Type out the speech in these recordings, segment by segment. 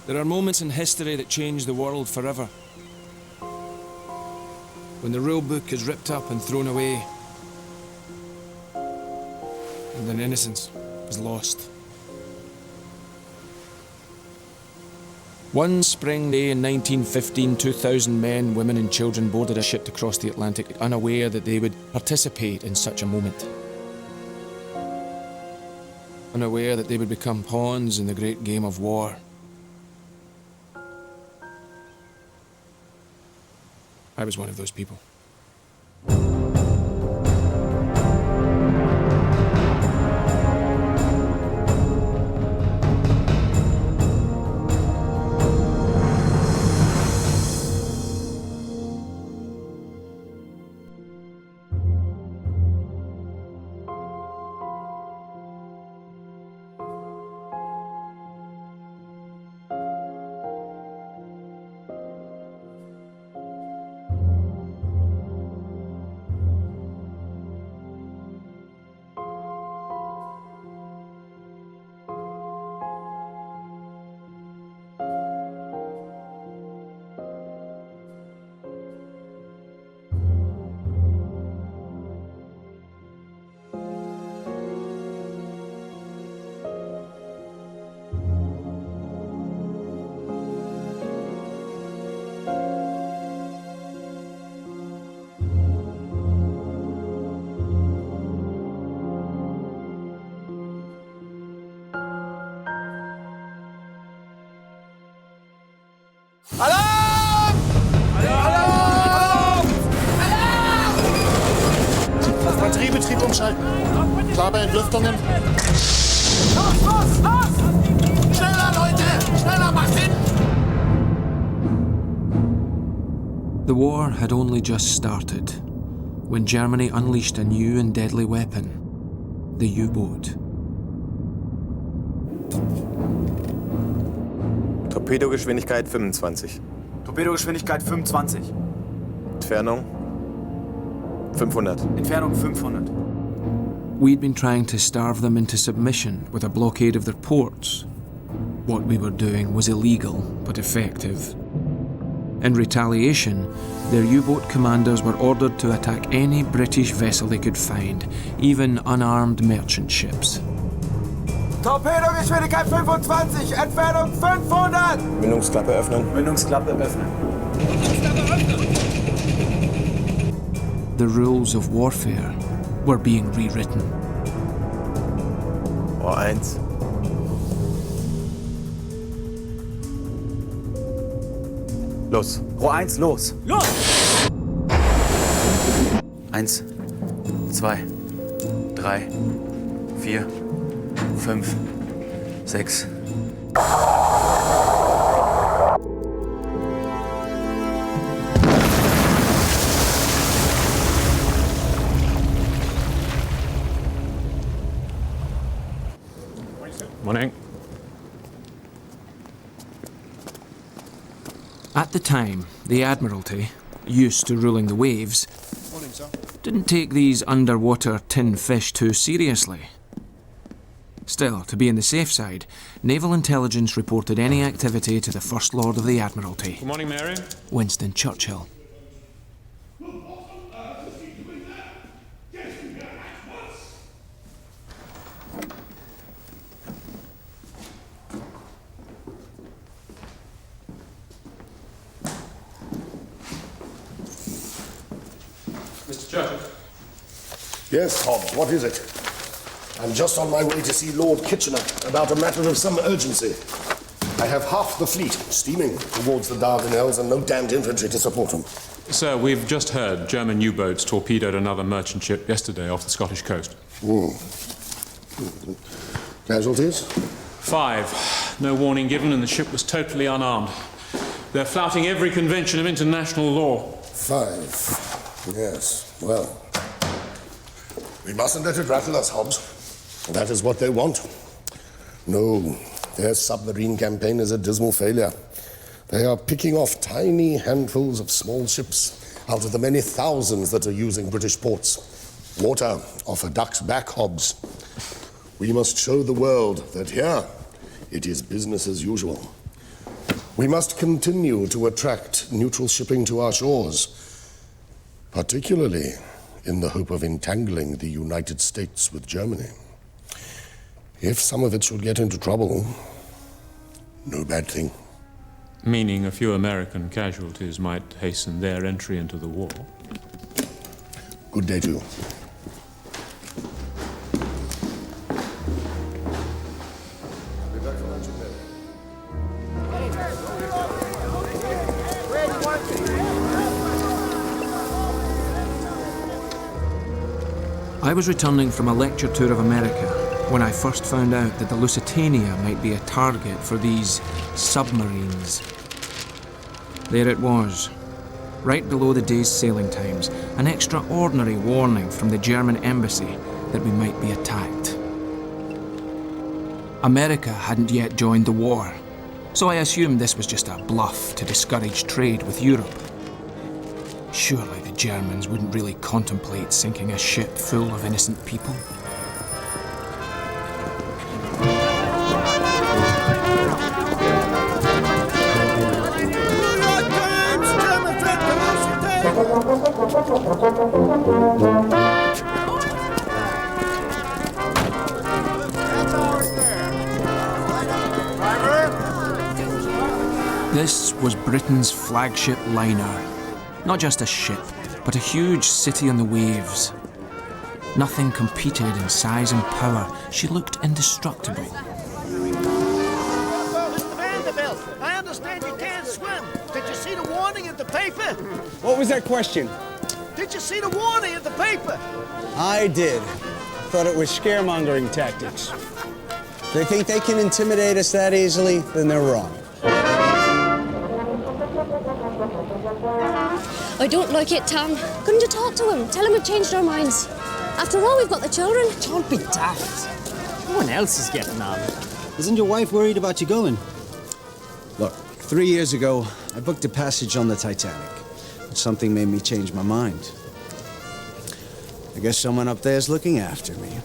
There are moments in history that change the world forever. When the rule book is ripped up and thrown away, and then innocence is lost. One spring day in 1915, 2,000 men, women and children boarded a ship to cross the Atlantic, unaware that they would participate in such a moment. Unaware that they would become pawns in the great game of war. I was one of those people. Alarm! Alarm! Alarm! Batteriebetrieb umschalten. Klare Entlüftungen. Los, los, los! Schneller, Leute! Schneller, macht hin! The war had only just started when Germany unleashed a new and deadly weapon, the U-boat. Torpedogeschwindigkeit 25. Torpedogeschwindigkeit 25. Entfernung 500. Entfernung 500. We'd been trying to starve them into submission with a blockade of their ports. What we were doing was illegal, but effective. In retaliation, their U-boat commanders were ordered to attack any British vessel they could find, even unarmed merchant ships. Torpedogeschwindigkeit 25, Entfernung 500! Mündungsklappe öffnen. Mündungsklappe öffnen. The rules of warfare were being rewritten. Rohr 1. Los. Rohr 1, los! Los! 1, 2, 3, 4, 5, 6. Morning. At the time, the Admiralty, used to ruling the waves, Morning, sir. didn't take these underwater tin fish too seriously. Still, to be on the safe side, naval intelligence reported any activity to the First Lord of the Admiralty, Good morning, Mary. Winston Churchill. Mr. Churchill. Yes, Hobbs, what is it? I'm just on my way to see Lord Kitchener about a matter of some urgency. I have half the fleet steaming towards the Dardanelles and no damned infantry to support them. Sir, we've just heard German U-boats torpedoed another merchant ship yesterday off the Scottish coast. Casualties? 5. No warning given and the ship was totally unarmed. They're flouting every convention of international law. 5. Yes, well. We mustn't let it rattle us, Hobbs. That is what they want. No, their submarine campaign is a dismal failure. They are picking off tiny handfuls of small ships out of the many thousands that are using British ports. Water off a duck's back, Hobbs. We must show the world that here it is business as usual. We must continue to attract neutral shipping to our shores, particularly in the hope of entangling the United States with Germany. If some of it should get into trouble, no bad thing. Meaning a few American casualties might hasten their entry into the war. Good day to you. I was returning from a lecture tour of America when I first found out that the Lusitania might be a target for these submarines. There it was, right below the day's sailing times, an extraordinary warning from the German embassy that we might be attacked. America hadn't yet joined the war, so I assumed this was just a bluff to discourage trade with Europe. Surely the Germans wouldn't really contemplate sinking a ship full of innocent people. This was Britain's flagship liner. Not just a ship, but a huge city on the waves. Nothing competed in size and power. She looked indestructible. Mr. Vanderbilt, I understand you can't swim. Did you see the warning in the paper? What was that question? Did you see the warning in the paper? I did. Thought it was scaremongering tactics. If they think they can intimidate us that easily, then they're wrong. I don't like it, Tom. Couldn't you talk to him? Tell him we've changed our minds. After all, we've got the children. Don't be daft. No one else is getting on. Isn't your wife worried about you going? Look, 3 years ago, I booked a passage on the Titanic. Something made me change my mind. I guess someone up there's looking after me.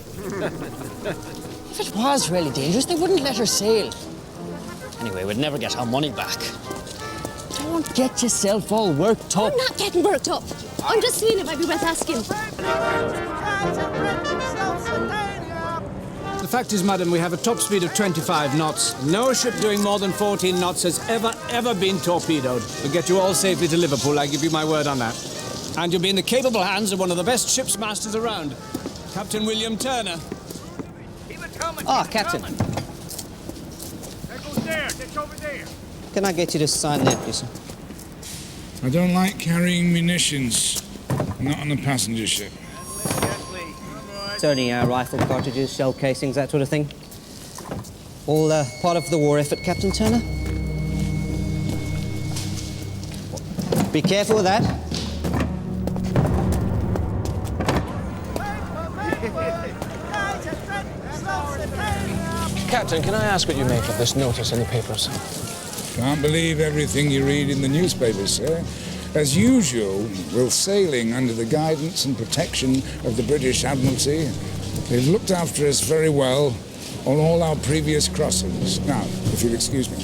If it was really dangerous, they wouldn't let her sail. Anyway, we'd never get our money back. Don't get yourself all worked up. I'm not getting worked up. I'm just seeing if I'd be worth asking. The fact is, madam, we have a top speed of 25 knots. No ship doing more than 14 knots has ever been torpedoed. We'll get you all safely to Liverpool, I give you my word on that. And you'll be in the capable hands of one of the best ship's masters around, Captain William Turner. Ah, Captain. That goes there. That's over there. Can I get you to sign there, please? I don't like carrying munitions. Not on a passenger ship. It's only rifle cartridges, shell casings, that sort of thing. All part of the war effort, Captain Turner. Be careful with that. Captain, can I ask what you make of this notice in the papers? Can't believe everything you read in the newspapers, sir. As usual, we're sailing under the guidance and protection of the British Admiralty. They've looked after us very well on all our previous crossings. Now, if you'll excuse me.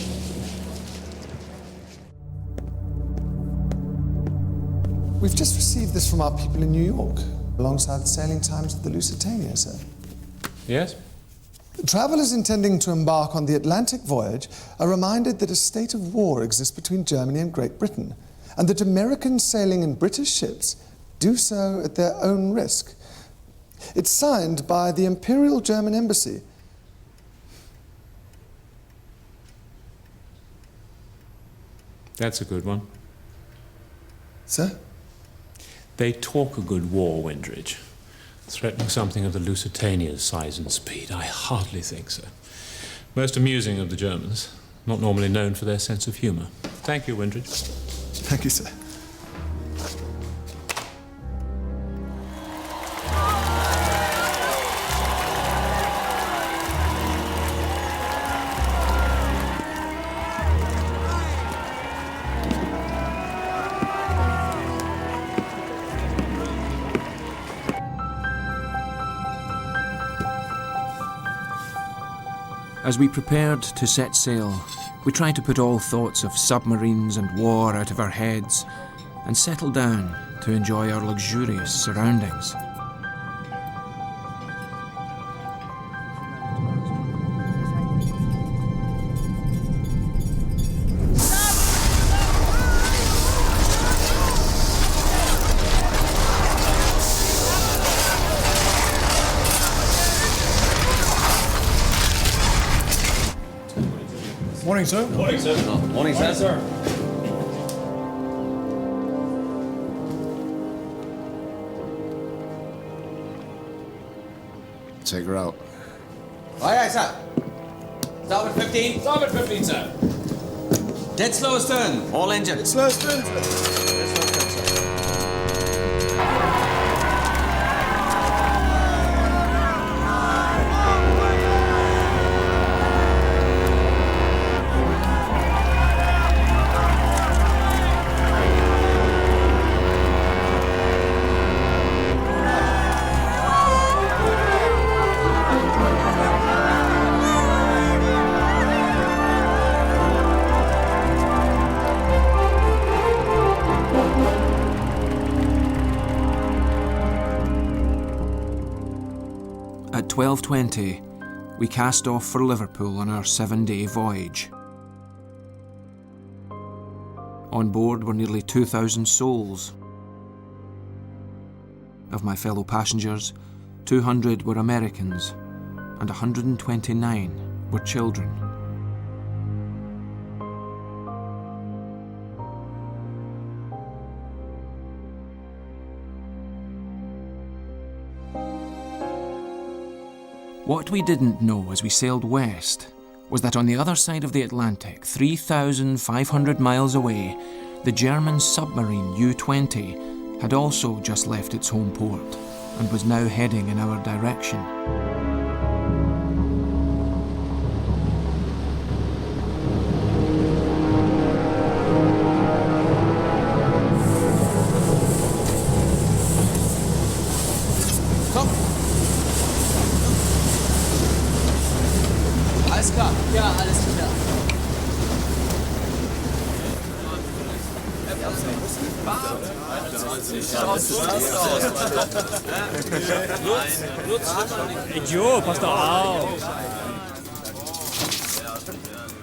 We've just received this from our people in New York, alongside the sailing times of the Lusitania, sir. Yes? Travelers intending to embark on the Atlantic voyage are reminded that a state of war exists between Germany and Great Britain, and that Americans sailing in British ships do so at their own risk. It's signed by the Imperial German Embassy. That's a good one. Sir? They talk a good war, Windridge. Threatening something of the Lusitania's size and speed, I hardly think so. Most amusing of the Germans, not normally known for their sense of humour. Thank you, Windridge. Thank you, sir. As we prepared to set sail, We try to put all thoughts of submarines and war out of our heads and settle down to enjoy our luxurious surroundings. Morning, sir. Morning, sir. Morning, sir. Take her out. Aye, aye, sir. Starboard 15. Starboard 15, sir. Dead slow astern. All engine. Slow astern. At 12:20, we cast off for Liverpool on our 7-day voyage. On board were nearly 2,000 souls. Of my fellow passengers, 200 were Americans and 129 were children. What we didn't know as we sailed west was that on the other side of the Atlantic, 3,500 miles away, the German submarine U-20 had also just left its home port and was now heading in our direction. Alles klar. Ja, alles klar. Jo, pass doch auf.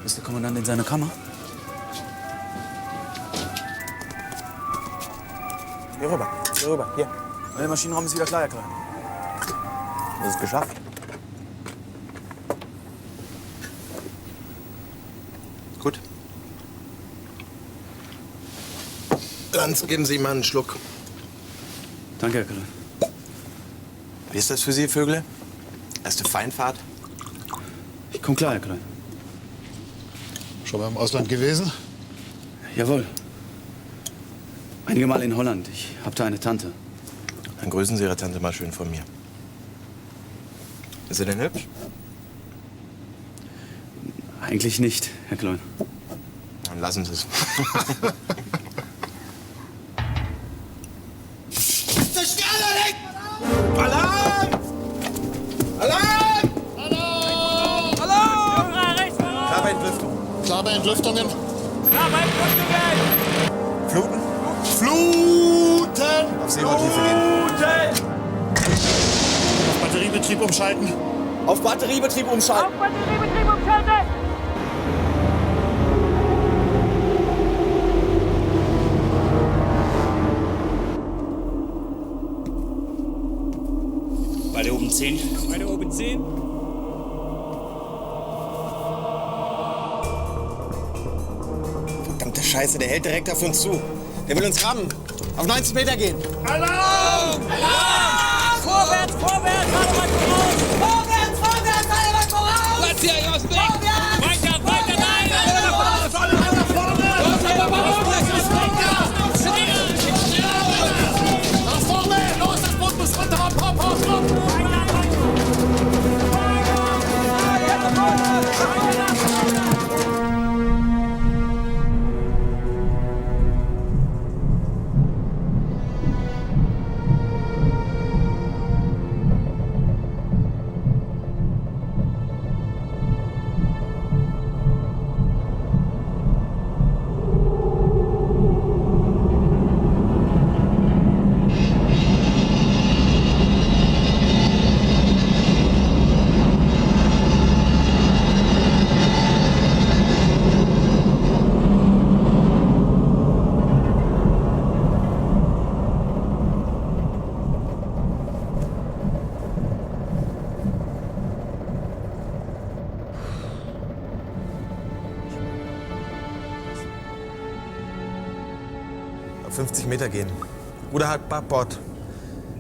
Ist der Kommandant in seiner Kammer? Hier rüber, hier rüber, hier. Der Maschinenraum ist wieder klar, Herr Klein. Das ist geschafft. Gut. Lanz, geben Sie mal einen Schluck. Danke, Herr Klein. Wie ist das für Sie, Vögel? Erste Feinfahrt? Ich komm klar, Herr Klein. Schon mal im Ausland gewesen? Jawohl. Einige Mal in Holland. Ich hab da eine Tante. Dann grüßen Sie Ihre Tante mal schön von mir. Ist sie denn hübsch? Eigentlich nicht, Herr Klein. Dann lassen Sie es. Alarm! Alarm! Klar bei Entlüftung. Klar bei Entlüftungen. Fluten? Fluten! Auf Seerohrtiefe gehen. Auf Batteriebetrieb umschalten. Auf Batteriebetrieb umschalten. Beide oben 10. Beide oben 10. Verdammte Scheiße, der hält direkt auf uns zu. Der will uns rammen. Auf 90 Meter gehen. Alarm! Alarm! Vorwärts, vorwärts, alle mal voraus! Vorwärts, vorwärts, alle mal voraus! Platz hier, aus dem Weg! Weiter, weiter, nein! Alle mal nach vorne! Nach vorne! Los, das Boot muss runter! Hopp, hopp, hopp! Auf 50 Meter gehen. Ruder hat Backbord.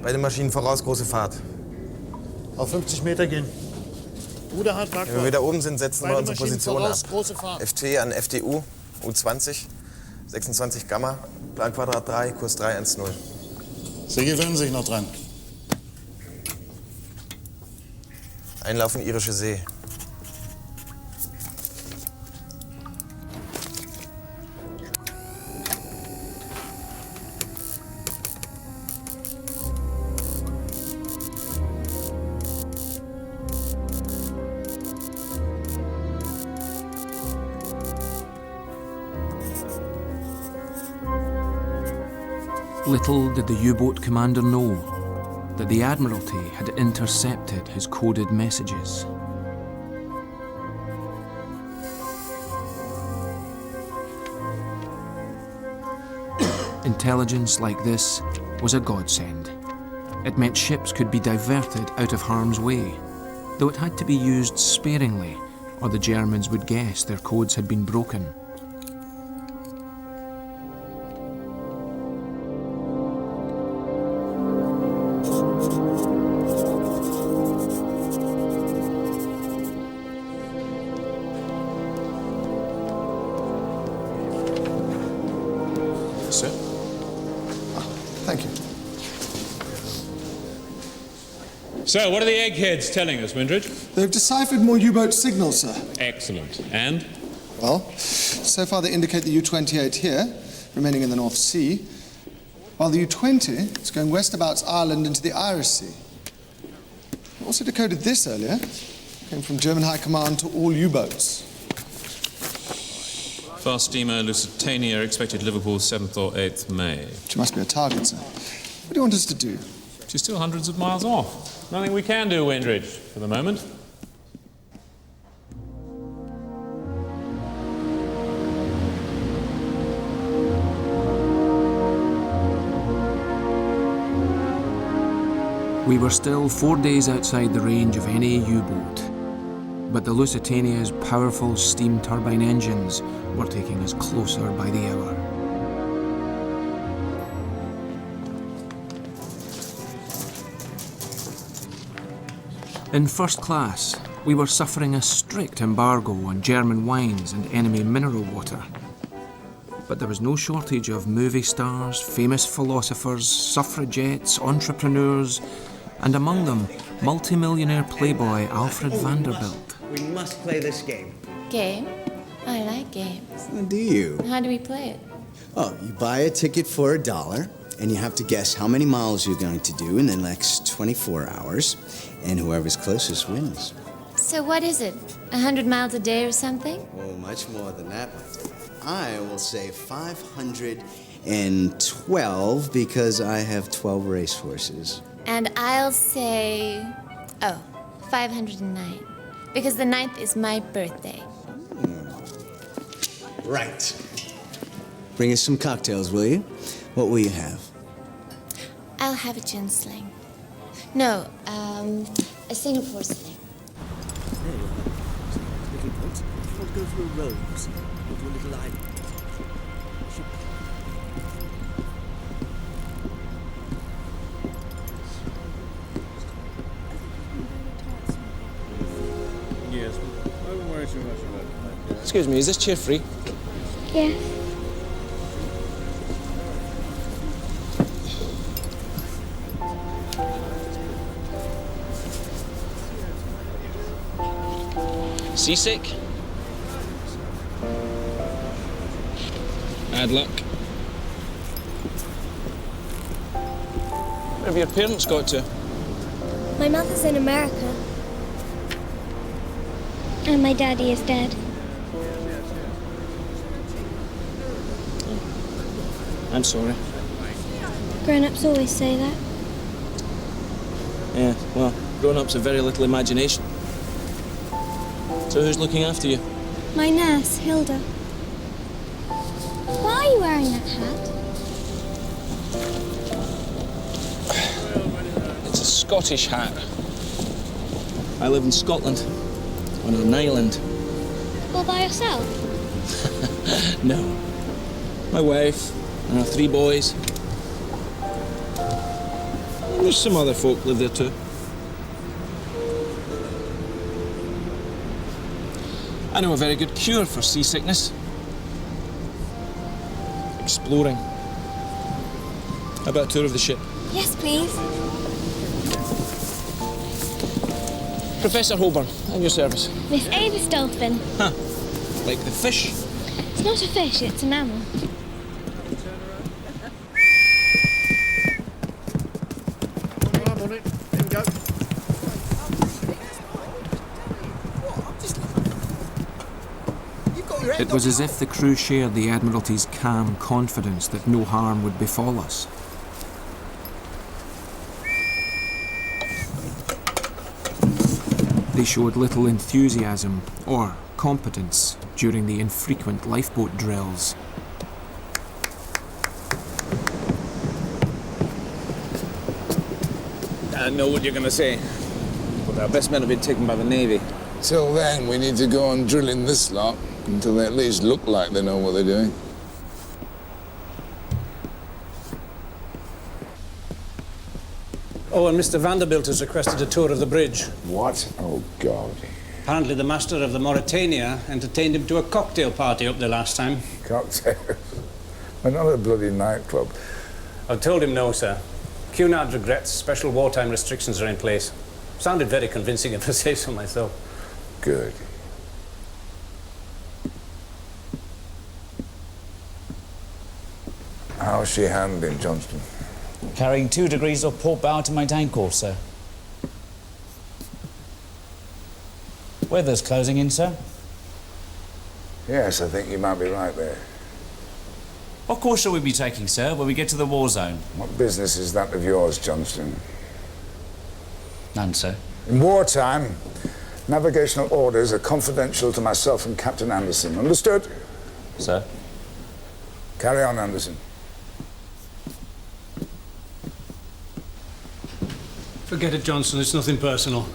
Beide Maschinen voraus, große Fahrt. Auf 50 Meter gehen. Ruder hat Backbord. Wenn wir wieder oben sind, setzen wir Beide unsere Maschinen Position voraus, ab. große Fahrt. FT an FDU, U20, 26 Gamma, Planquadrat 3, Kurs 310. Sie gewöhnen sich noch dran. Einlauf in Irische See. Little did the U-boat commander know that the Admiralty had intercepted his coded messages. Intelligence like this was a godsend. It meant ships could be diverted out of harm's way, though it had to be used sparingly, or the Germans would guess their codes had been broken. Sir? Thank you. So, what are the eggheads telling us, Windridge? They've deciphered more U-boat signals, sir. Excellent. And? Well, so far they indicate the U-28 here, remaining in the North Sea, while the U-20 is going westabouts Ireland into the Irish Sea. They also decoded this earlier. Came from German High Command to all U-boats. Fast steamer Lusitania expected Liverpool 7th or 8th May. She must be a target, sir. What do you want us to do? She's still hundreds of miles off. Nothing we can do, Windridge, for the moment. We were still 4 days outside the range of any U-boat, but the Lusitania's powerful steam turbine engines were taking us closer by the hour. In first class, we were suffering a strict embargo on German wines and enemy mineral water. But there was no shortage of movie stars, famous philosophers, suffragettes, entrepreneurs, and among them, multimillionaire playboy Alfred Vanderbilt. We must play this game. Game? I like games. Do you? How do we play it? Oh, you buy a ticket for $1, and you have to guess how many miles you're going to do in the next 24 hours, and whoever's closest wins. So what is it? 100 miles a day or something? Oh, much more than that, my dear. I will say 512 because I have 12 racehorses. And I'll say, 509. Because the 9th is my birthday. Right. Bring us some cocktails, will you? What will you have? I'll have a gin sling. No, a Singapore sling. Little boat. If you want to go for a row, go to a little island. Yes, I wouldn't worry too much about it. Excuse me, is this chair free? Yes. Seasick? Bad luck. Where have your parents got to? My mother's in America. And my daddy is dead. I'm sorry. Grown-ups always say that. Yeah, well, grown-ups have very little imagination. So who's looking after you? My nurse, Hilda. Why are you wearing that hat? It's a Scottish hat. I live in Scotland, on an island. All by yourself? No. My wife, And our 3 boys. And there's some other folk live there too. I know a very good cure for seasickness. Exploring. How about a tour of the ship? Yes, please. Professor Holborn, at your service. Miss Avis Dolphin. Huh. Like the fish? It's not a fish, it's a mammal. It was as if the crew shared the Admiralty's calm confidence that no harm would befall us. They showed little enthusiasm or competence during the infrequent lifeboat drills. I know what you're going to say, but our best men have been taken by the Navy. Till then, we need to go on drilling this lot until they at least look like they know what they're doing. Oh, and Mr. Vanderbilt has requested a tour of the bridge. What? Oh, God. Apparently the master of the Mauritania entertained him to a cocktail party up there last time. Cocktail? We're not a bloody nightclub. I told him no, sir. Cunard regrets special wartime restrictions are in place. Sounded very convincing if I say so myself. Good. How's she handling, Johnston? Carrying 2 degrees of port bow to maintain course, sir. Weather's closing in, sir. Yes, I think you might be right there. What course shall we be taking, sir, when we get to the war zone? What business is that of yours, Johnston? None, sir. In wartime, navigational orders are confidential to myself and Captain Anderson. Understood? Sir. Carry on, Anderson. Forget it, Johnson. It's nothing personal.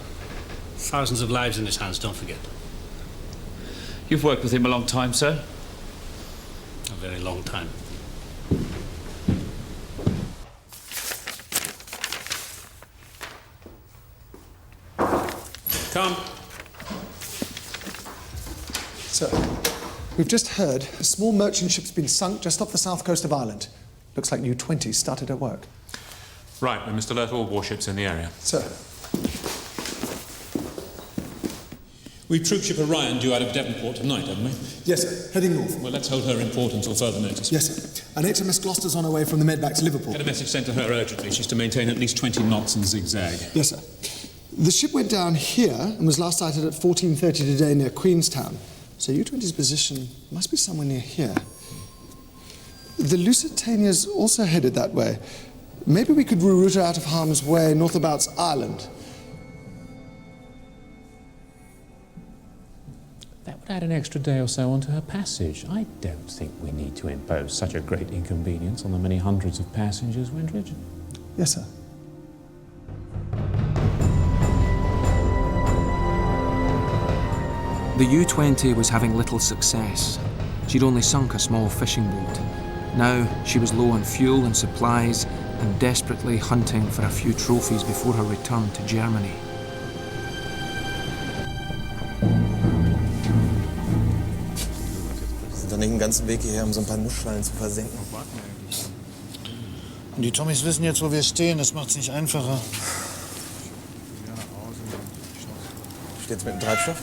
Thousands of lives in his hands, don't forget. You've worked with him a long time, sir? A very long time. Come. Sir, we've just heard a small merchant ship's been sunk just off the south coast of Ireland. Looks like U-20 started her work. Right, we must alert all warships in the area. Sir. We've troopship Orion due out of Devonport tonight, haven't we? Yes, sir. Heading north. Well, let's hold her in port until further notice. Yes, sir. And HMS Gloucester's on her way from the Med back to Liverpool. Get a message sent to her urgently. She's to maintain at least 20 knots and zigzag. Yes, sir. The ship went down here and was last sighted at 14:30 today near Queenstown. So U-20's position must be somewhere near here. The Lusitania's also headed that way. Maybe we could reroute her out of harm's way north about Ireland. That would add an extra day or so onto her passage. I don't think we need to impose such a great inconvenience on the many hundreds of passengers, Windridge. Yes, sir. The U-20 was having little success. She'd only sunk a small fishing boat. Now she was low on fuel and supplies and desperately hunting for a few trophies before her return to Germany. Wir sind doch nicht den ganzen Weg hierher, um so ein paar Nussschalen zu versenken. Und die Tommies wissen jetzt, wo wir stehen. Das macht's nicht einfacher. Steht's mit dem Treibstoff?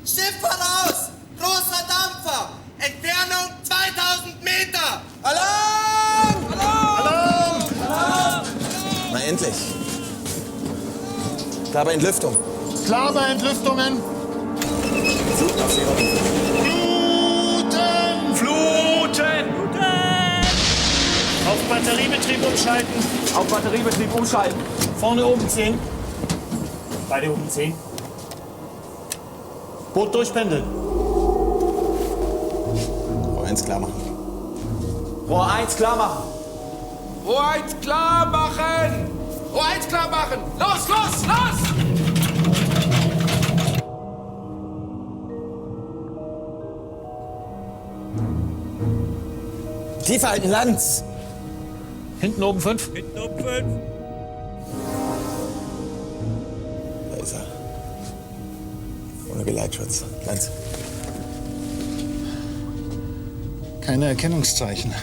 Schiff voraus! Großer Dampfer! Entfernung 2000 Meter! Alarm! Alarm! Alarm! Na endlich. Klar bei Entlüftung. Klar bei Entlüftungen. Flugabsicherung. Fluten! Fluten! Auf Batteriebetrieb umschalten. Auf Batteriebetrieb umschalten. Vorne oben 10. Beide oben 10. Boot durchpendeln. Rohr 1 klar machen. Rohr 1 klar machen. Rohr 1 klar machen! Rohr 1 klar machen! Los, los, los! Tiefer halten, Lanz! Hinten oben 5. Hinten oben 5. Da ist er. Ohne Geleitschutz. Lanz. Keine Erkennungszeichen.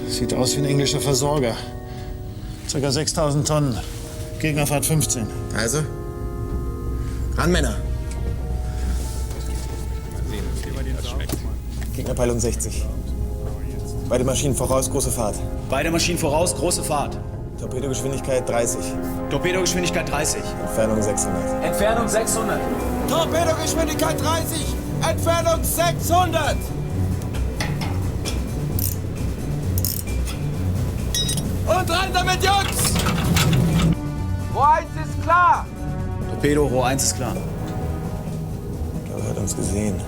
Sieht aus wie ein englischer Versorger. Circa 6000 Tonnen. Gegnerfahrt 15. Also? Ran, Männer! Gegnerpeilung 60. Beide Maschinen voraus, große Fahrt. Beide Maschinen voraus, große Fahrt. Torpedogeschwindigkeit 30. Torpedogeschwindigkeit 30. Entfernung 600. Entfernung 600. Torpedogeschwindigkeit 30, Entfernung 600. Und rein damit, Jungs! Rohr 1 ist klar. Torpedo, Rohr 1 ist klar. Ich glaube, er hat uns gesehen.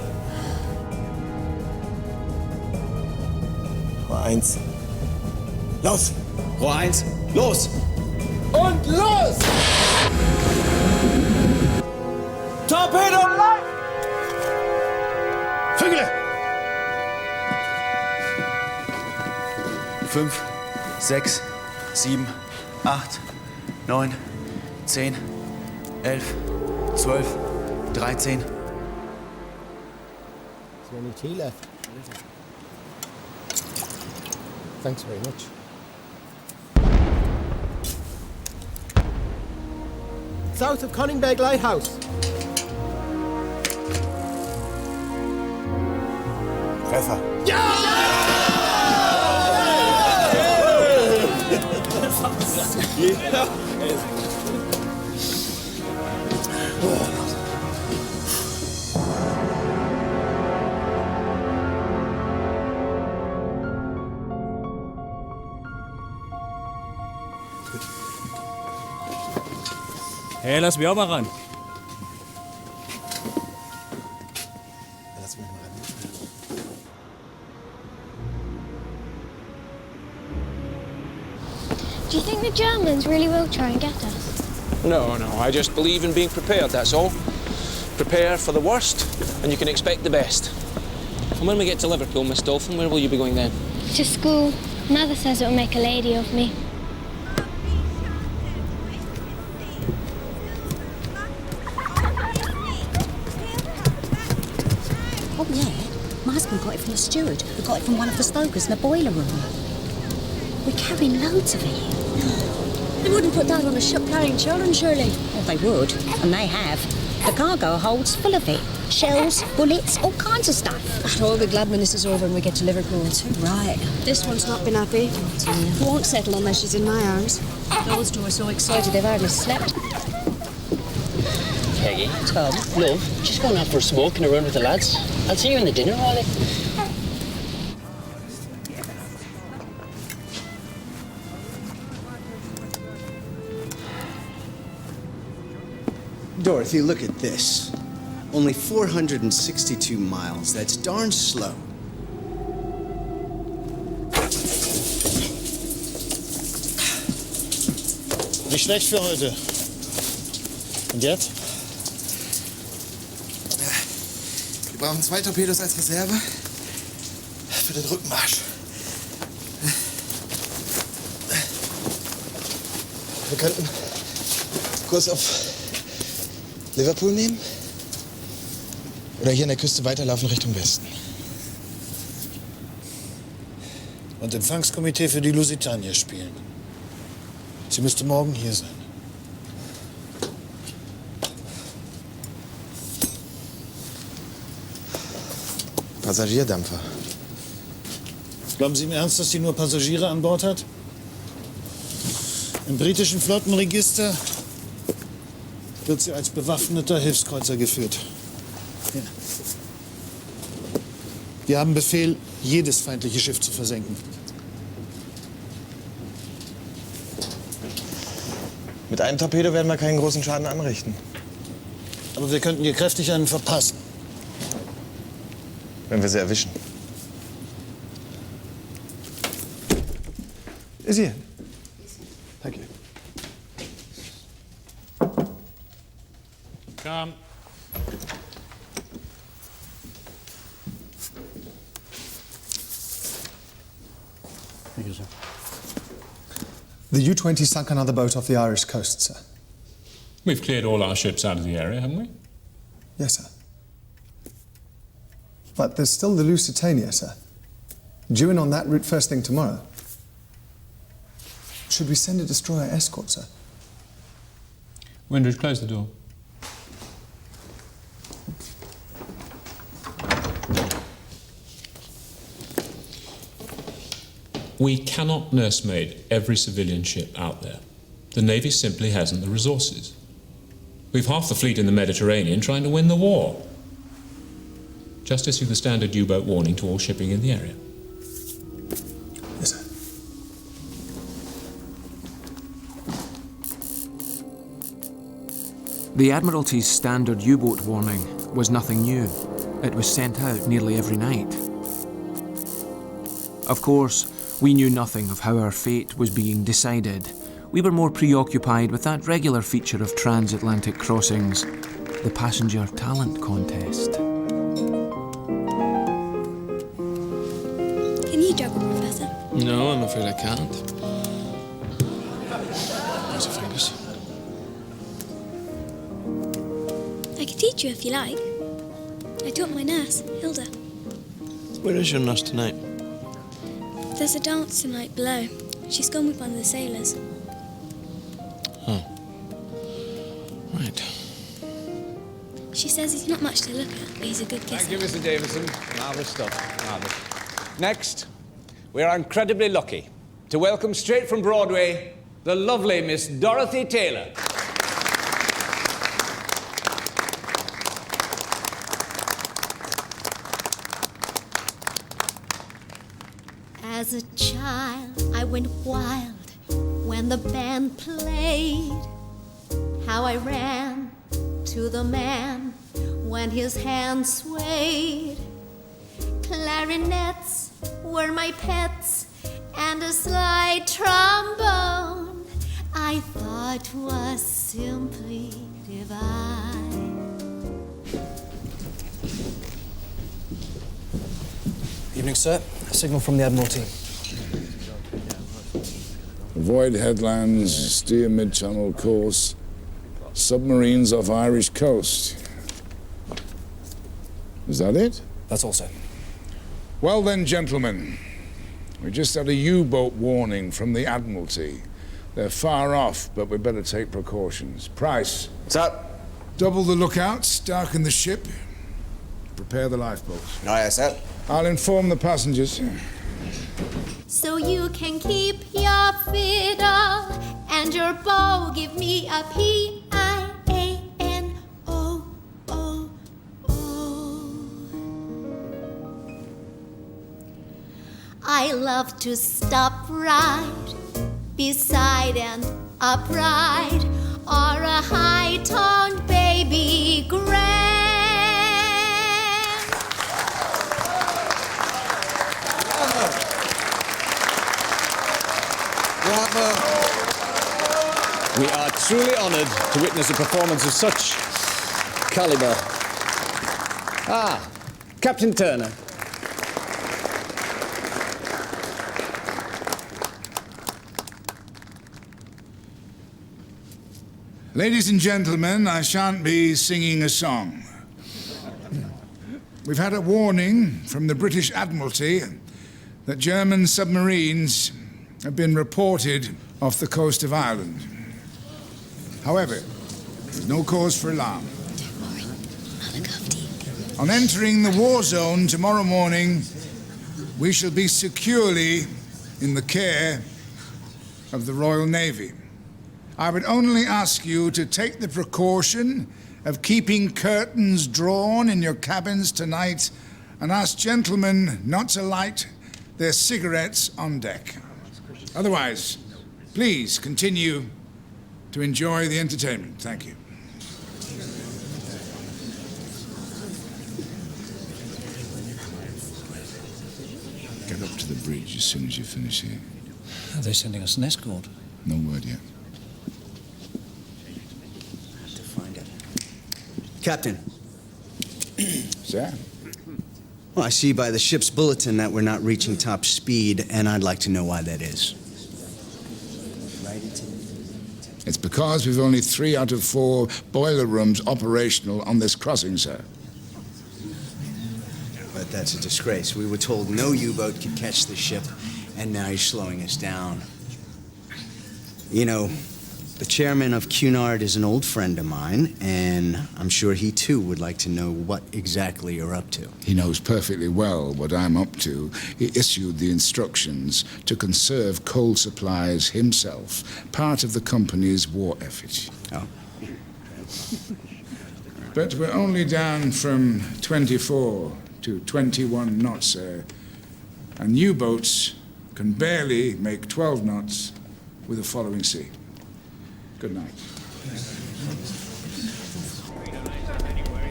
Rohr 1. Los! Rohr 1, los! Und los! Torpedo live! Vögele! 5, 6, 7, 8, 9, 10, 11, 12, 13. Is there any tea left? Thanks very much. South of Coningberg Lighthouse. Treffer. Hey, lass mich auch mal ran. Lass mich mal ran. Do you think the Germans really will try and get us? No, I just believe in being prepared, that's all. Prepare for the worst, and you can expect the best. And when we get to Liverpool, Miss Dolphin, where will you be going then? To school. Mother says it'll make a lady of me. Oh, yeah. My husband got it from the steward, who got it from one of the stokers in the boiler room. We're carrying loads of it. They wouldn't put that on a ship carrying children, surely. Well, they would, and they have. The cargo holds full of it. Shells, bullets, all kinds of stuff. All the glad when this is over and we get to Liverpool. Too right. This one's not been happy. Won't settle unless she's in my arms. Those two are so excited they've hardly slept. Peggy, Tom, love, just going out for a smoke and a run with the lads. I'll see you in the dinner, Ollie. Dorothy, look at this. Only 462 miles. That's darn slow. Nicht schlecht für heute. Und jetzt? Wir brauchen 2 Torpedos als Reserve für den Rückmarsch. Wir könnten Kurs auf Liverpool nehmen oder hier an der Küste weiterlaufen Richtung Westen. Und Empfangskomitee für die Lusitania spielen. Sie müsste morgen hier sein. Passagierdampfer. Glauben Sie im Ernst, dass sie nur Passagiere an Bord hat? Im britischen Flottenregister wird sie als bewaffneter Hilfskreuzer geführt. Ja. Wir haben Befehl, jedes feindliche Schiff zu versenken. Mit einem Torpedo werden wir keinen großen Schaden anrichten. Aber wir könnten ihr kräftig einen verpassen. Wenn wir sie erwischen. Is he in? Thank you. Come. Thank you, sir. The U-20 sunk another boat off the Irish coast, sir. We've cleared all our ships out of the area, haven't we? Yes, sir. But there's still the Lusitania, sir. Due in on that route first thing tomorrow. Should we send a destroyer escort, sir? Windridge, close the door. We cannot nursemaid every civilian ship out there. The Navy simply hasn't the resources. We've half the fleet in the Mediterranean trying to win the war. Just issue the standard U-boat warning to all shipping in the area. Yes, sir. The Admiralty's standard U-boat warning was nothing new. It was sent out nearly every night. Of course, we knew nothing of how our fate was being decided. We were more preoccupied with that regular feature of transatlantic crossings, the passenger talent contest. Can you juggle, Professor? No, I'm afraid I can't. There's your fingers. I could teach you if you like. I taught my nurse, Hilda. Where is your nurse tonight? There's a dance tonight below. She's gone with one of the sailors. Oh. Right. She says he's not much to look at, but he's a good kisser. Thank you, Mr. Davison. Marvellous stuff. Marvellous. Next, we are incredibly lucky to welcome straight from Broadway the lovely Miss Dorothy Taylor. As a child, I went wild when the band played. How I ran to the man when his hand swayed. Clarinets were my pets and a slide trombone I thought was simply divine. Evening, sir. A signal from the Admiralty. Avoid headlands, steer mid-channel course. Submarines off Irish coast. Is that it? That's all, sir. Well then, gentlemen, we just had a U-boat warning from the Admiralty. They're far off, but we better take precautions. Price. Sir. Double the lookouts, darken the ship, prepare the lifeboats. Aye, sir. I'll inform the passengers. So you can keep your fiddle and your bow. Give me a P-I-A-N-O-O-O. I love to stop right beside an upright or a high-toned baby grand. We are truly honoured to witness a performance of such calibre. Ah, Captain Turner. Ladies and gentlemen, I shan't be singing a song. We've had a warning from the British Admiralty that German submarines have been reported off the coast of Ireland. However, there's no cause for alarm. On entering the war zone tomorrow morning, we shall be securely in the care of the Royal Navy. I would only ask you to take the precaution of keeping curtains drawn in your cabins tonight and ask gentlemen not to light their cigarettes on deck. Otherwise, please continue to enjoy the entertainment. Thank you. Get up to the bridge as soon as you finish here. Are they sending us an escort? No word yet. Captain. Sir? Well, I see by the ship's bulletin that we're not reaching top speed, and I'd like to know why that is. It's because we've only 3 out of 4 boiler rooms operational on this crossing, sir. But that's a disgrace. We were told no U-boat could catch the ship, and now you're slowing us down. You know, the chairman of Cunard is an old friend of mine, and I'm sure he too would like to know what exactly you're up to. He knows perfectly well what I'm up to. He issued the instructions to conserve coal supplies himself, part of the company's war effort. Oh. But we're only down from 24 to 21 knots, sir. And U-boats can barely make 12 knots with the following sea. Good night.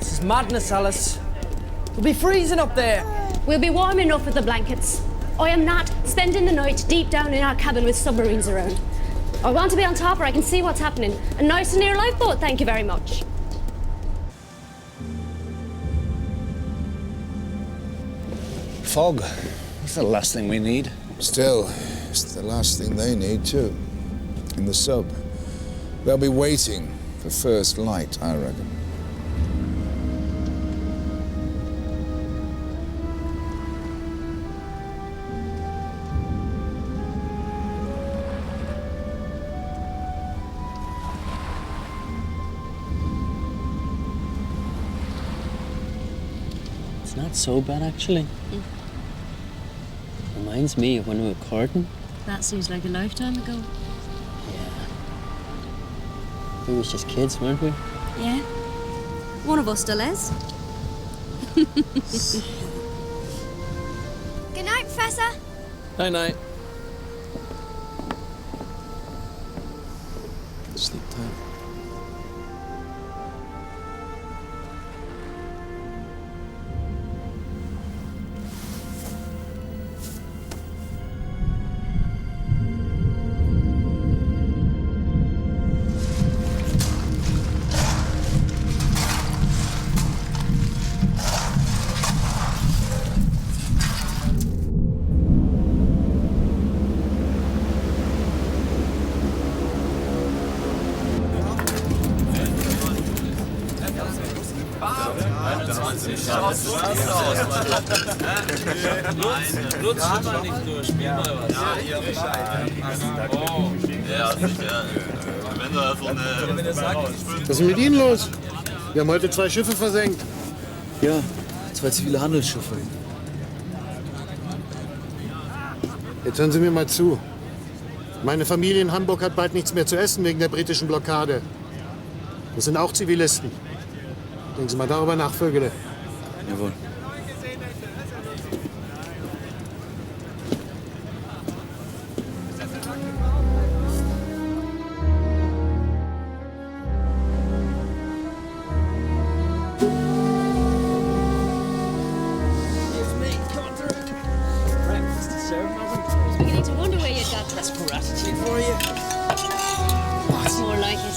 This is madness, Alice. We'll be freezing up there. We'll be warm enough with the blankets. I am not spending the night deep down in our cabin with submarines around. I want to be on top where I can see what's happening. A nice and near lifeboat, thank you very much. Fog. That's the last thing we need. Still, it's the last thing they need, too. In the sub. They'll be waiting for first light, I reckon. It's not so bad, actually. Reminds me of when we were courting. That seems like a lifetime ago. We was just kids, weren't we? Yeah. One of us still is. Good night, Professor. Night-night. Sleep tight. Was ist mit Ihnen los? Wir haben heute 2 Schiffe versenkt. Ja, 2 zivile Handelsschiffe. Jetzt hören Sie mir mal zu. Meine Familie in Hamburg hat bald nichts mehr zu essen wegen der britischen Blockade. Das sind auch Zivilisten. Denken Sie mal darüber nach, Vögele. Jawohl. Beginning to wonder where you got this gratitude for you. What's more like it?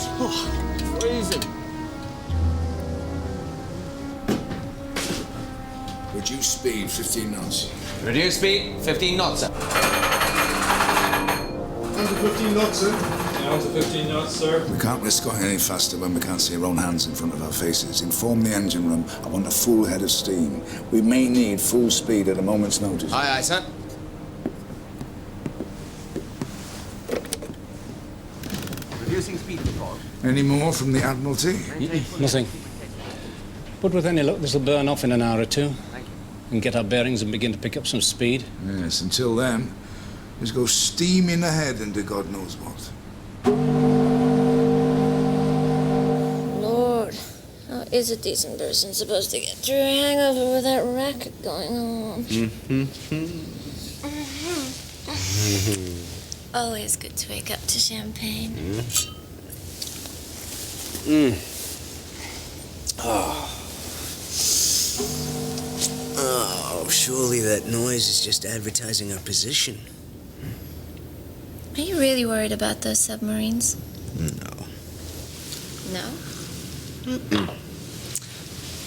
Freezing. Reduce speed, 15 knots. Reduce speed, 15 knots, sir. Down to 15 knots, sir. Down to 15 knots, sir. We can't risk going any faster when we can't see our own hands in front of our faces. Inform the engine room. I want a full head of steam. We may need full speed at a moment's notice. Aye, aye, sir. Reducing speed, before. Any more from the Admiralty? Nothing. But with any luck, this will burn off in an hour or two. And get our bearings and begin to pick up some speed. Yes, until then, let's go steaming ahead into God knows what. Lord, how is a decent person supposed to get through a hangover with that racket going on? Always good to wake up to champagne. Oh, surely that noise is just advertising our position. Are you really worried about those submarines? No. No?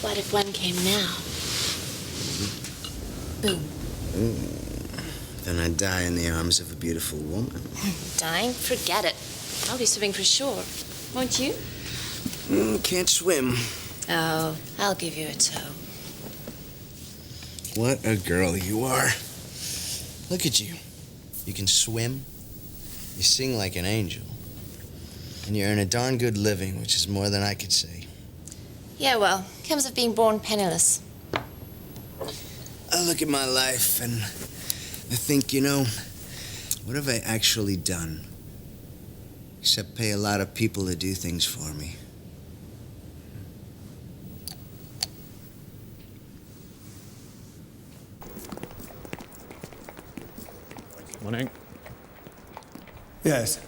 What if one came now? Boom. Then I die in the arms of a beautiful woman. Dying? Forget it. I'll be swimming for sure. Won't you? Can't swim. Oh, I'll give you a tow. What a girl you are. Look at you. You can swim, you sing like an angel, and you earn a darn good living, which is more than I could say. Yeah, well, comes of being born penniless. I look at my life and I think, what have I actually done? Except pay a lot of people to do things for me. Morning. Yes.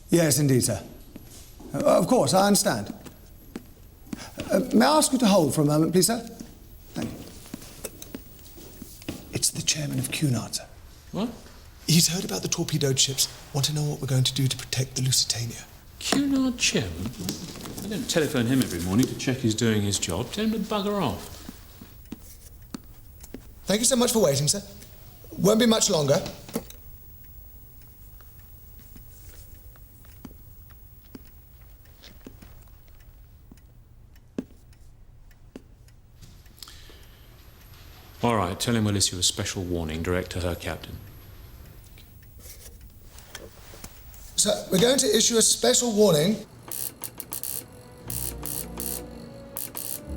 Yes, indeed, sir. Of course, I understand. May I ask you to hold for a moment, please, sir? Thank you. It's the chairman of Cunard, sir. What? He's heard about the torpedoed ships. Want to know what we're going to do to protect the Lusitania. Cunard chairman? I don't telephone him every morning to check he's doing his job. Tell him to bugger off. Thank you so much for waiting, sir. Won't be much longer. All right, tell him we'll issue a special warning direct to her captain. Sir, we're going to issue a special warning.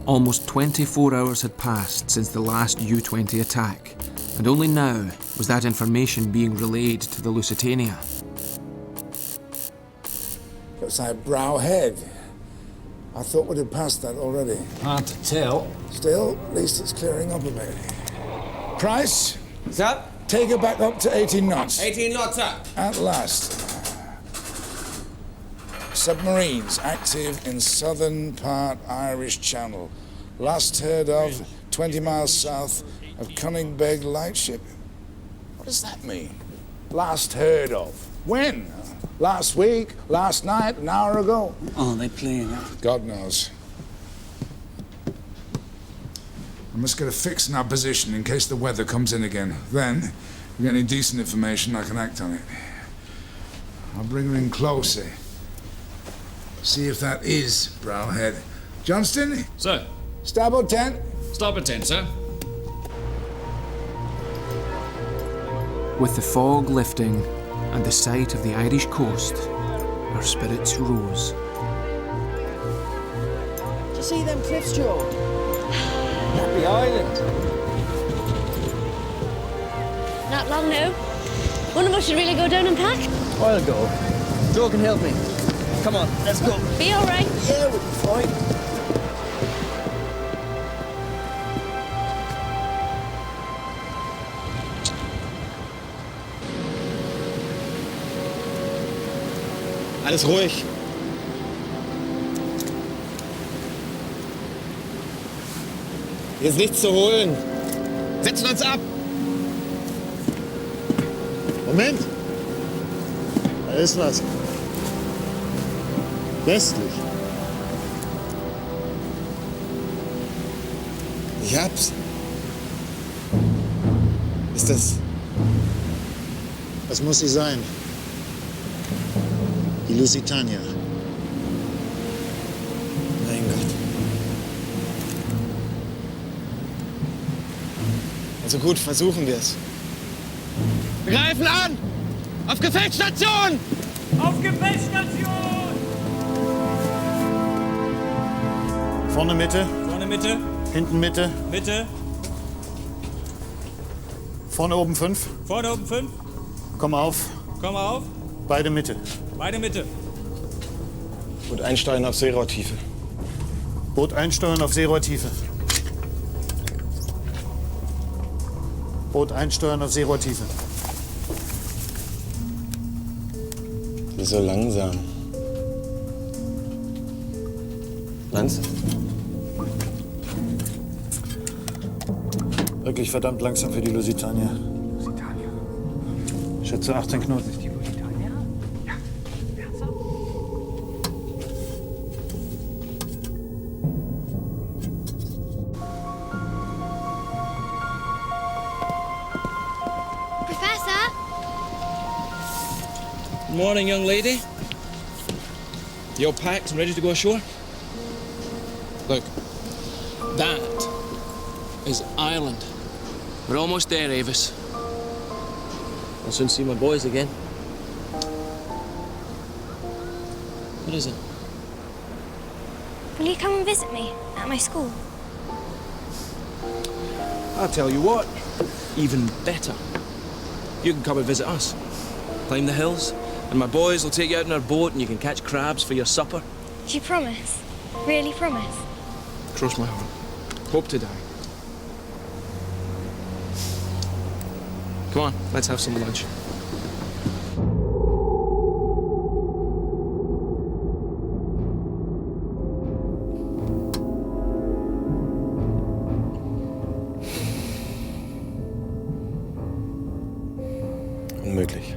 Almost 24 hours had passed since the last U-20 attack, and only now was that information being relayed to the Lusitania. Looks like Brow Head. I thought we'd have passed that already. Hard to tell. Still, at least it's clearing up a bit. Price? Sir? Take her back up to 18 knots. 18 knots, sir. At last. Submarines active in southern part Irish Channel. Last heard of 20 miles south of Cunningbeg Lightship. What does that mean? Last heard of. When? Last week? Last night? An hour ago? Oh, they playing now. God knows. I must get a fix in our position in case the weather comes in again. Then, if we get any decent information, I can act on it. I'll bring her in closer. See if that is Browhead. Johnston? Sir. Starboard 10. Starboard 10, sir. With the fog lifting and the sight of the Irish coast, our spirits rose. Did you see them cliffs, Joe? Happy Island. Not long now. One of us should really go down and pack. I'll go. Joe can help me. Come on, let's go. Be all right. Yeah, we'll be fine. Alles ruhig. Hier ist nichts zu holen. Setzen uns ab. Moment. Da ist was. Westlich. Ich hab's. Ist das... Das muss sie sein. Die Lusitania. Mein Gott. Also gut, versuchen wir es. Wir greifen an! Auf Gefechtsstation! Auf Gefechtsstation! Vorne Mitte. Vorne Mitte. Hinten Mitte. Mitte. Vorne oben 5. Vorne oben 5. Komm auf. Komm auf. Beide Mitte. Beide Mitte. Gut, einsteuern auf Seerohrtiefe. Boot einsteuern auf Seerohrtiefe. Boot einsteuern auf Seerohrtiefe. Wieso langsam? Lanz? Wirklich verdammt langsam für die Lusitania. Lusitania? Schätze 18 Knoten. Die Lusitania? Ja. Ernsthaft? Good morning, young lady. You all packed and ready to go ashore? Look, that is Ireland. We're almost there, Avis. I'll soon see my boys again. What is it? Will you come and visit me at my school? I'll tell you what, even better. You can come and visit us. Climb the hills, and my boys will take you out in our boat and you can catch crabs for your supper. Do you promise? Really promise? Cross my heart. Hope to die. Come on, let's have some lunch. Unmöglich.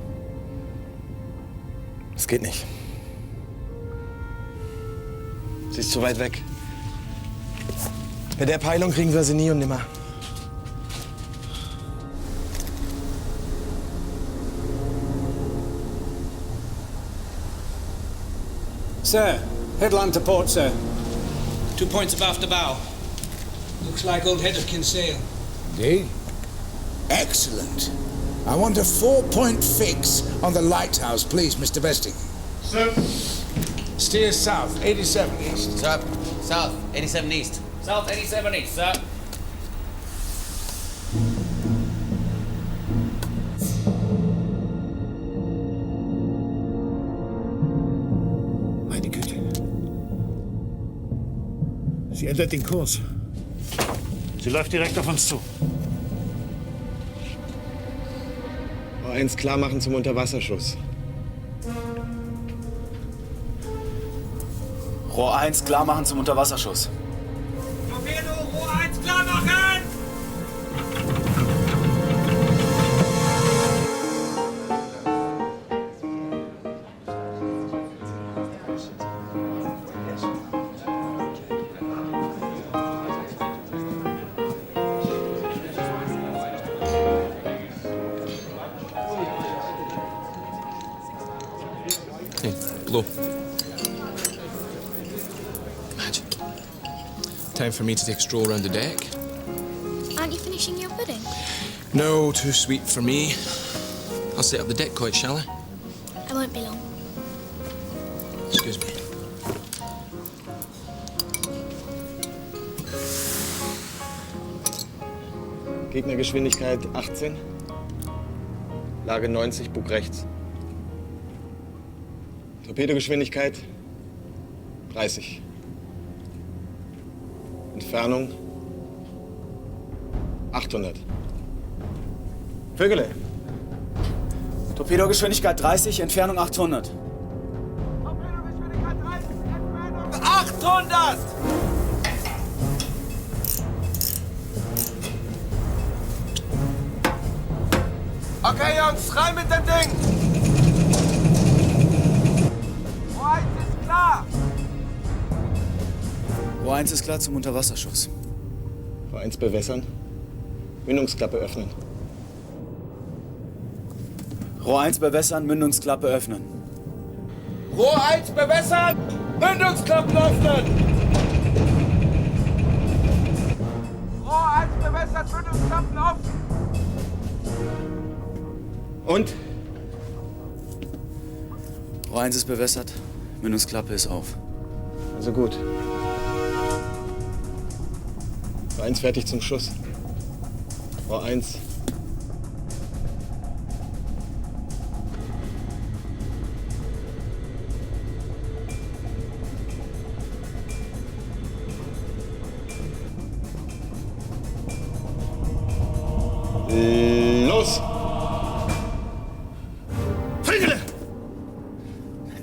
Es geht nicht. Sie ist zu weit weg. Bei der Peilung kriegen wir sie nie und nimmer. Sir, headland to port, sir. 2 points abaft the bow. Looks like old Heather can sail. Indeed. Excellent. I want a 4-point fix on the lighthouse, please, Mr. Besting. Sir. Steer south, 87 east. Sir, south, 87 east. South, 87 east, sir. Meine Güte. Sie ändert den Kurs. Sie läuft direkt auf uns zu. Eins klar machen zum Unterwasserschuss. Rohr 1 klar machen zum Unterwasserschuss. Torpedo, Rohr 1 klar machen! Hey, blow. Imagine. Time for me to take a stroll around the deck. Aren't you finishing your pudding? No, too sweet for me. I'll set up the deck quite, shall I? I won't be long. Excuse me. Gegnergeschwindigkeit 18. Lage 90, Bug rechts. Torpedogeschwindigkeit 30. Entfernung 800. Vögele. Torpedogeschwindigkeit 30, Entfernung 800. 800! Okay, Jungs, rein mit dem Ding! Rohr 1 ist klar! Rohr 1 ist klar zum Unterwasserschuss. Rohr 1 bewässern. Mündungsklappe öffnen. Rohr 1 bewässern, Mündungsklappe öffnen. Rohr 1 bewässern! Mündungsklappen öffnen! Rohr 1 bewässert, Mündungsklappen offen! Und? Rohr 1 ist bewässert, Mündungsklappe ist auf. Also gut. Rohr 1 fertig zum Schuss. Rohr 1. Los! Vögele!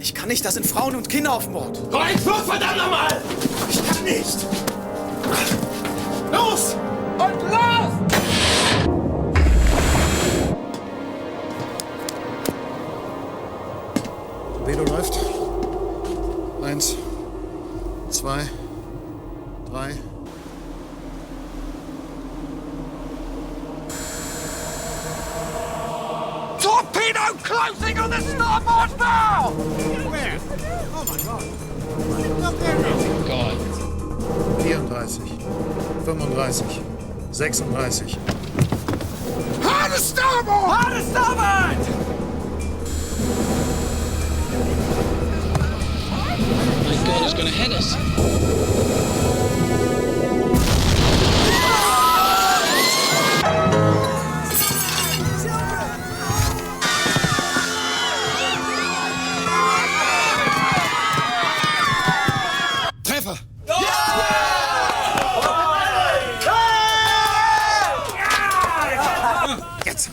Ich kann nicht, da sind Frauen und Kinder auf dem Bord. Rohr 1 los, verdammt nochmal! Ich kann nicht! Los! Und los! Torpedo läuft. 1, 2, 3. Torpedo! torpedo closing on the starboard bow! Where? Oh my God. Look there. God. 34, 35, 36. Hard to starboard! Hard to starboard! My God, it's gonna hit us. Treffer! Jetzt!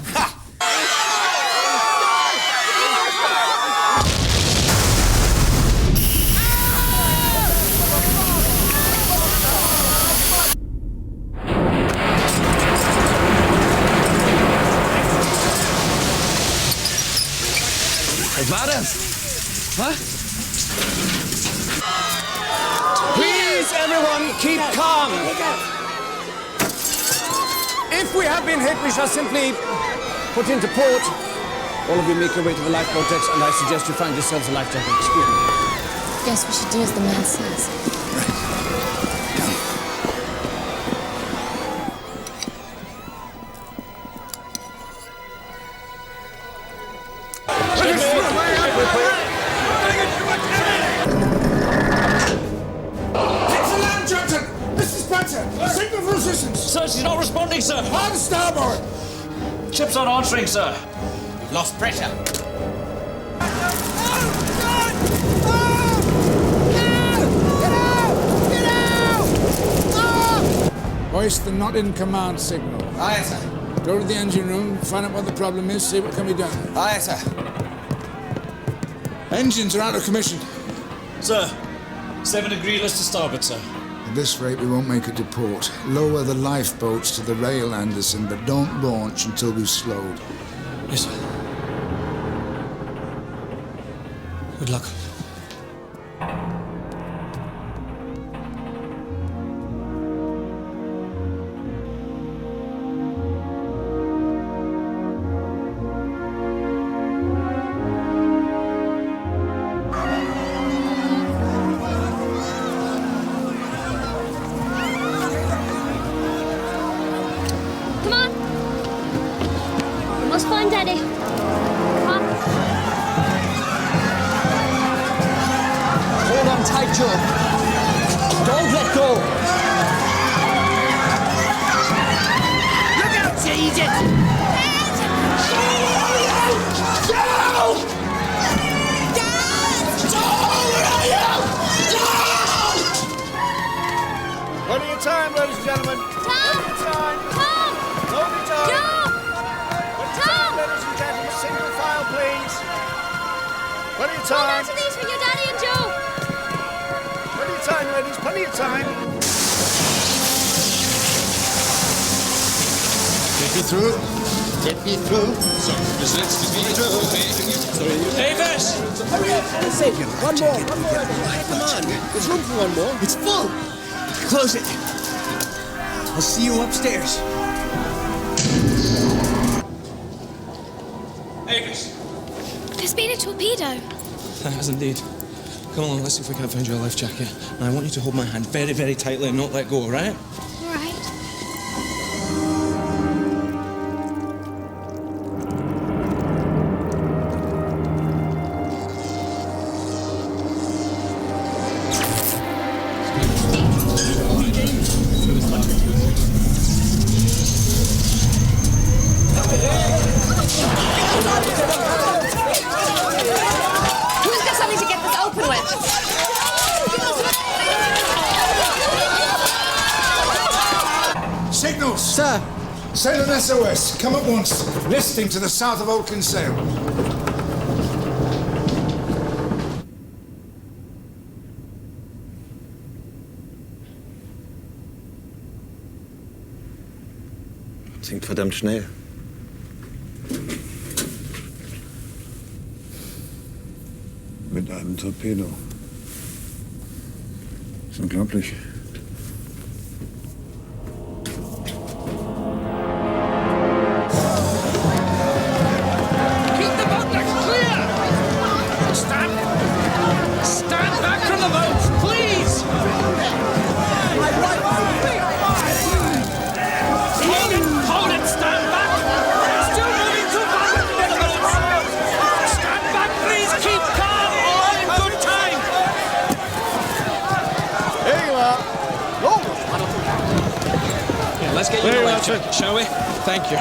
Was war das? Was? Please, everyone, keep calm. If we have been hit, we shall simply put into port. All of you make your way to the lifeboat decks, and I suggest you find yourselves a life jacket. Excuse me. Guess we should do as the man says. Signal for assistance! Sir, she's not responding, sir! Hard starboard! Ship's not answering, sir. We've lost pressure. Hoist the not in command signal. Aye, sir. Go to the engine room, find out what the problem is, see what can be done. Aye, sir. Engines are out of commission. Sir, 7 degree list to starboard, sir. At this rate, we won't make it to port. Lower the lifeboats to the rail, Anderson, but don't launch until we've slowed. Yes, sir. Good luck. Come on. We must find Daddy. Come on. Hold on tight, Joe. Don't let go. Look out, you idiot! Plenty of time, ladies and gentlemen. Plenty of time. Plenty of time. Plenty of time, ladies and gentlemen. Single file, please. Plenty of Hold on time. to these for your Daddy and Joe. Plenty of time, ladies. Plenty of time. Get me through. Get me through. So, das letzte Video. Davis! Hurry up, for a second. One more. Come on. There's room for one more. It's full. Close it. I'll see you upstairs. Davis! There's been a torpedo. There has indeed. Come along, let's see if we can't find you a life jacket. And I want you to hold my hand very, very tightly and not let go, all right? All right. Who's got something to get this open with? Signals! Sir! Sail an SOS. Come at once. Listing to the south of Old Kinsale. Singt verdammt schnell. Mit einem Torpedo. Ist unglaublich. Keep the boat Thank you.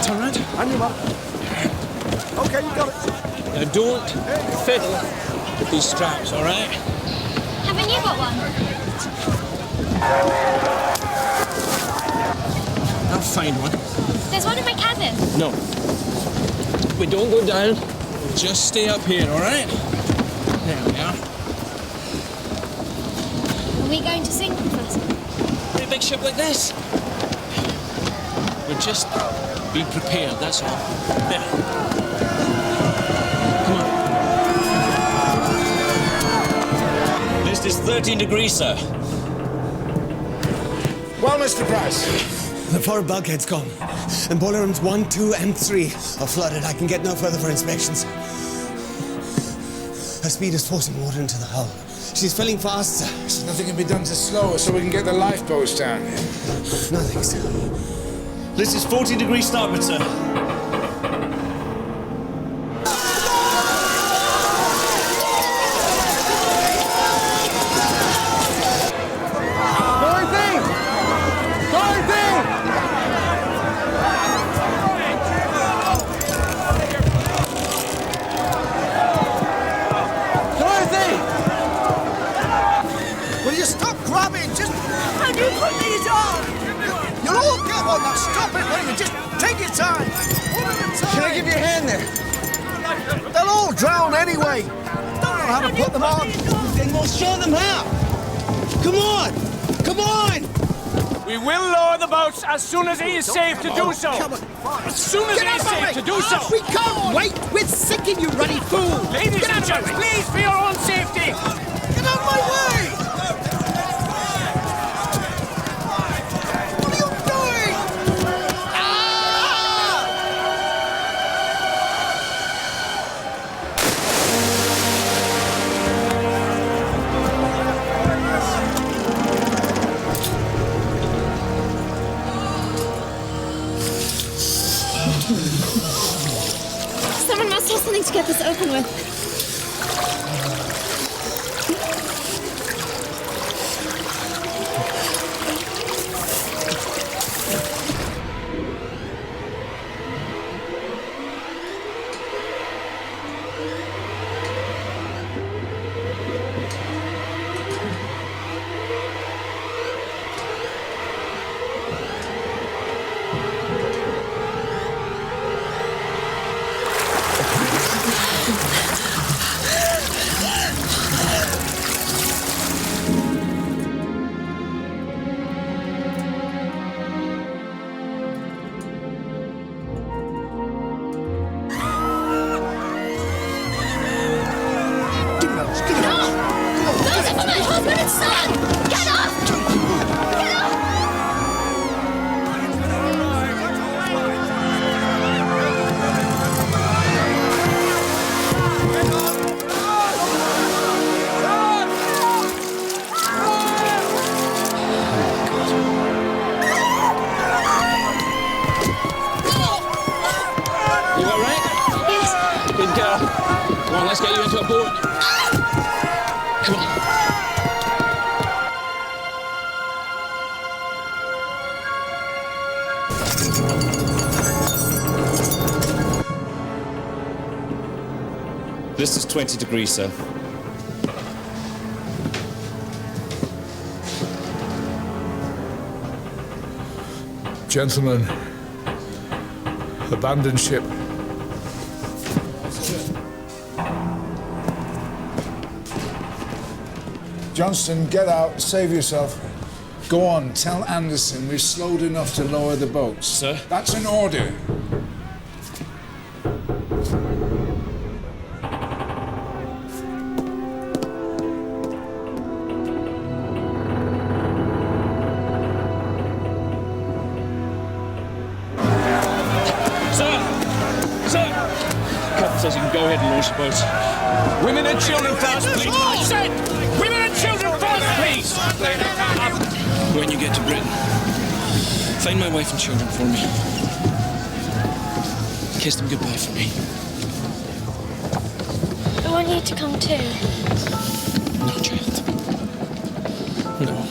Turn around. On your mark. Okay, you got it. Now don't fiddle with these straps, all right? Haven't you got one? I'll find one. There's one in my cabin. No. We don't go down. We'll just stay up here, all right? There we are. Are we going to sink, Professor? A big ship like this. We're just be prepared, that's all. There. Come on. List is 13 degrees, sir. Well, Mr. Price. The forward bulkhead's gone. And boiler rooms 1, 2, and 3 are flooded. I can get no further for inspections. Her speed is forcing water into the hull. She's filling fast, sir. So nothing can be done to slow her so we can get the lifeboats down. Nothing, sir. List is 14 degrees starboard, sir. Will you stop grabbing? Just... And you put these on! You'll all get one. Now stop it, will you? Just take your time. Can I give you a hand there? They'll all drown anyway. Don't know how to put them on. Then we'll show them how. Come on! Come on! We will lower the boats as soon as it is safe to do so. As soon as it is safe to do so. We can't wait. We're sinking, you ruddy fool. Ladies and gentlemen, please, for your own safety. Get out of my way! What are you doing? Someone must have something to get this open with. Let's get you into a boat. Come on. List is 20 degrees, sir. Gentlemen, abandon ship. Johnston, get out, save yourself. Go on, tell Anderson we've slowed enough to lower the boats. Sir? That's an order. Captain says you can go ahead and launch the boats. Women and children first, please. I said, women and children first, please. When you get to Britain, find my wife and children for me. Kiss them goodbye for me. I want you to come too. No, child. No.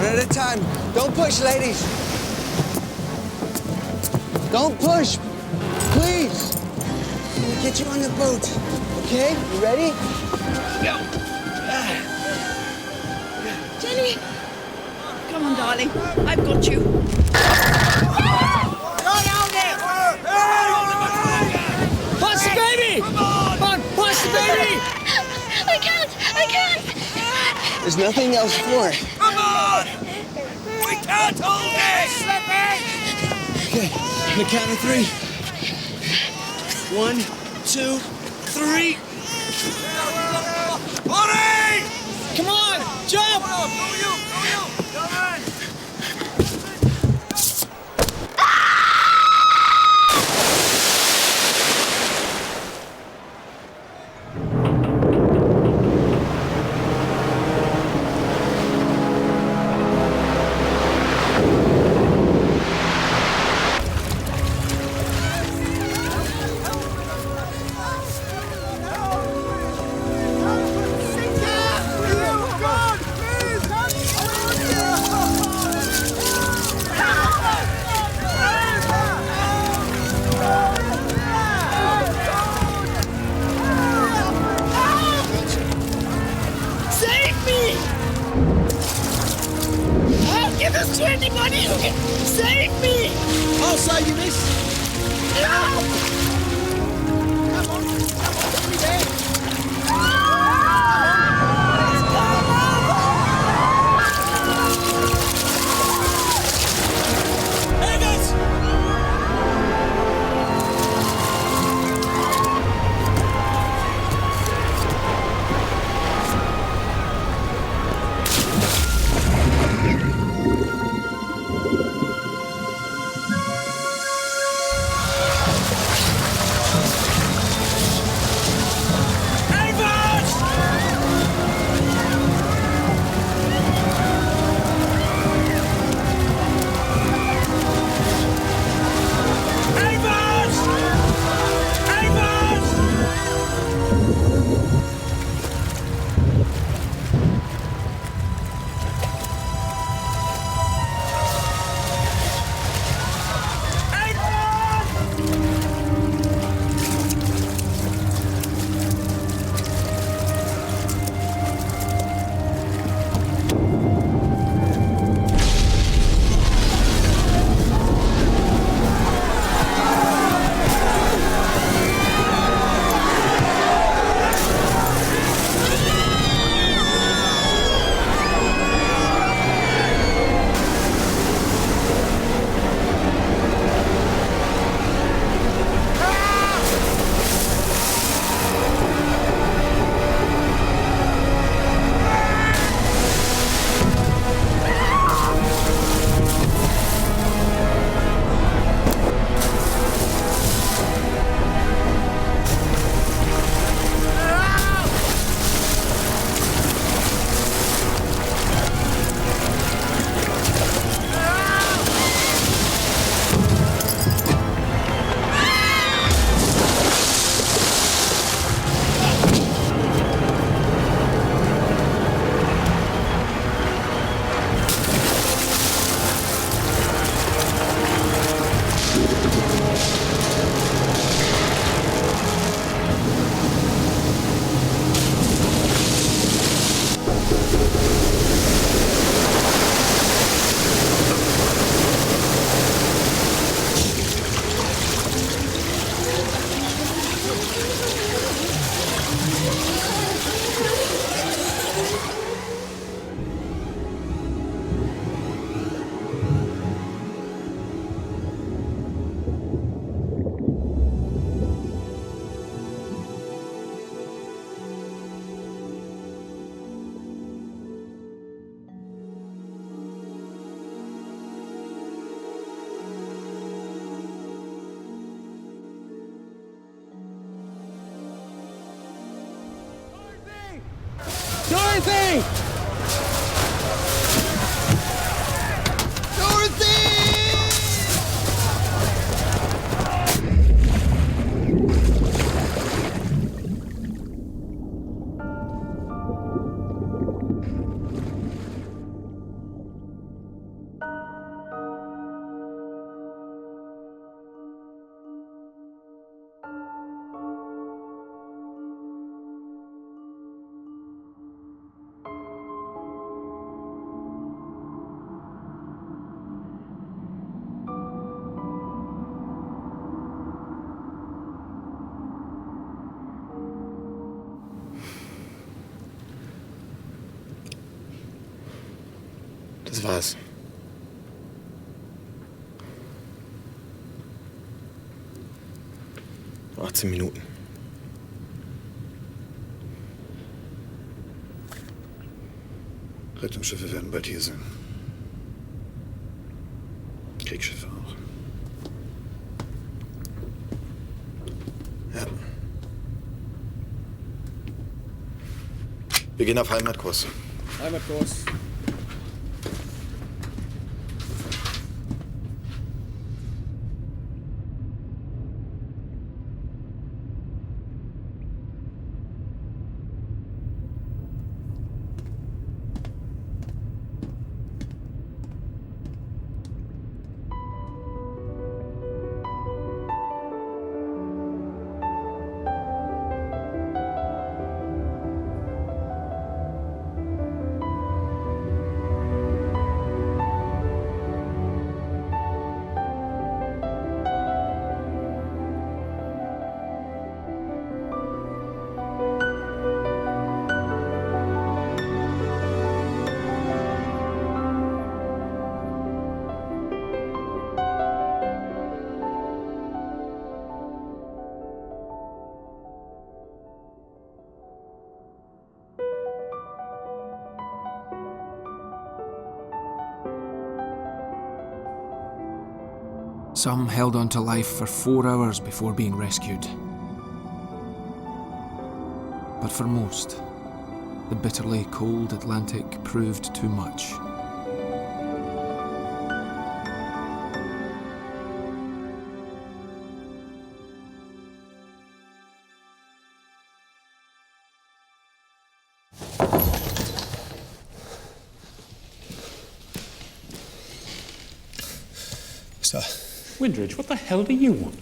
One at a time. Don't push, ladies. Don't push. Please. Let me get you on the boat. Okay? You ready? Go. Jenny. Come on, darling. I've got you. Push the baby! Come on, push the baby! I can't! There's nothing else for it. Come on! We can't hold it! Slip Okay, on the count of 3. 1, 2, 3. Hurry! Come on, jump! Go you! Come on! To anybody who can save me! I'll save you, miss. Help! Come on, be there. Das war's. Noch 18 Minuten. Rettungsschiffe werden bald hier sein. Kriegsschiffe auch. Ja. Wir gehen auf Heimatkurs. Heimatkurs. Some held on to life for 4 hours before being rescued. But for most, the bitterly cold Atlantic proved too much. Sir. Windridge, what the hell do you want?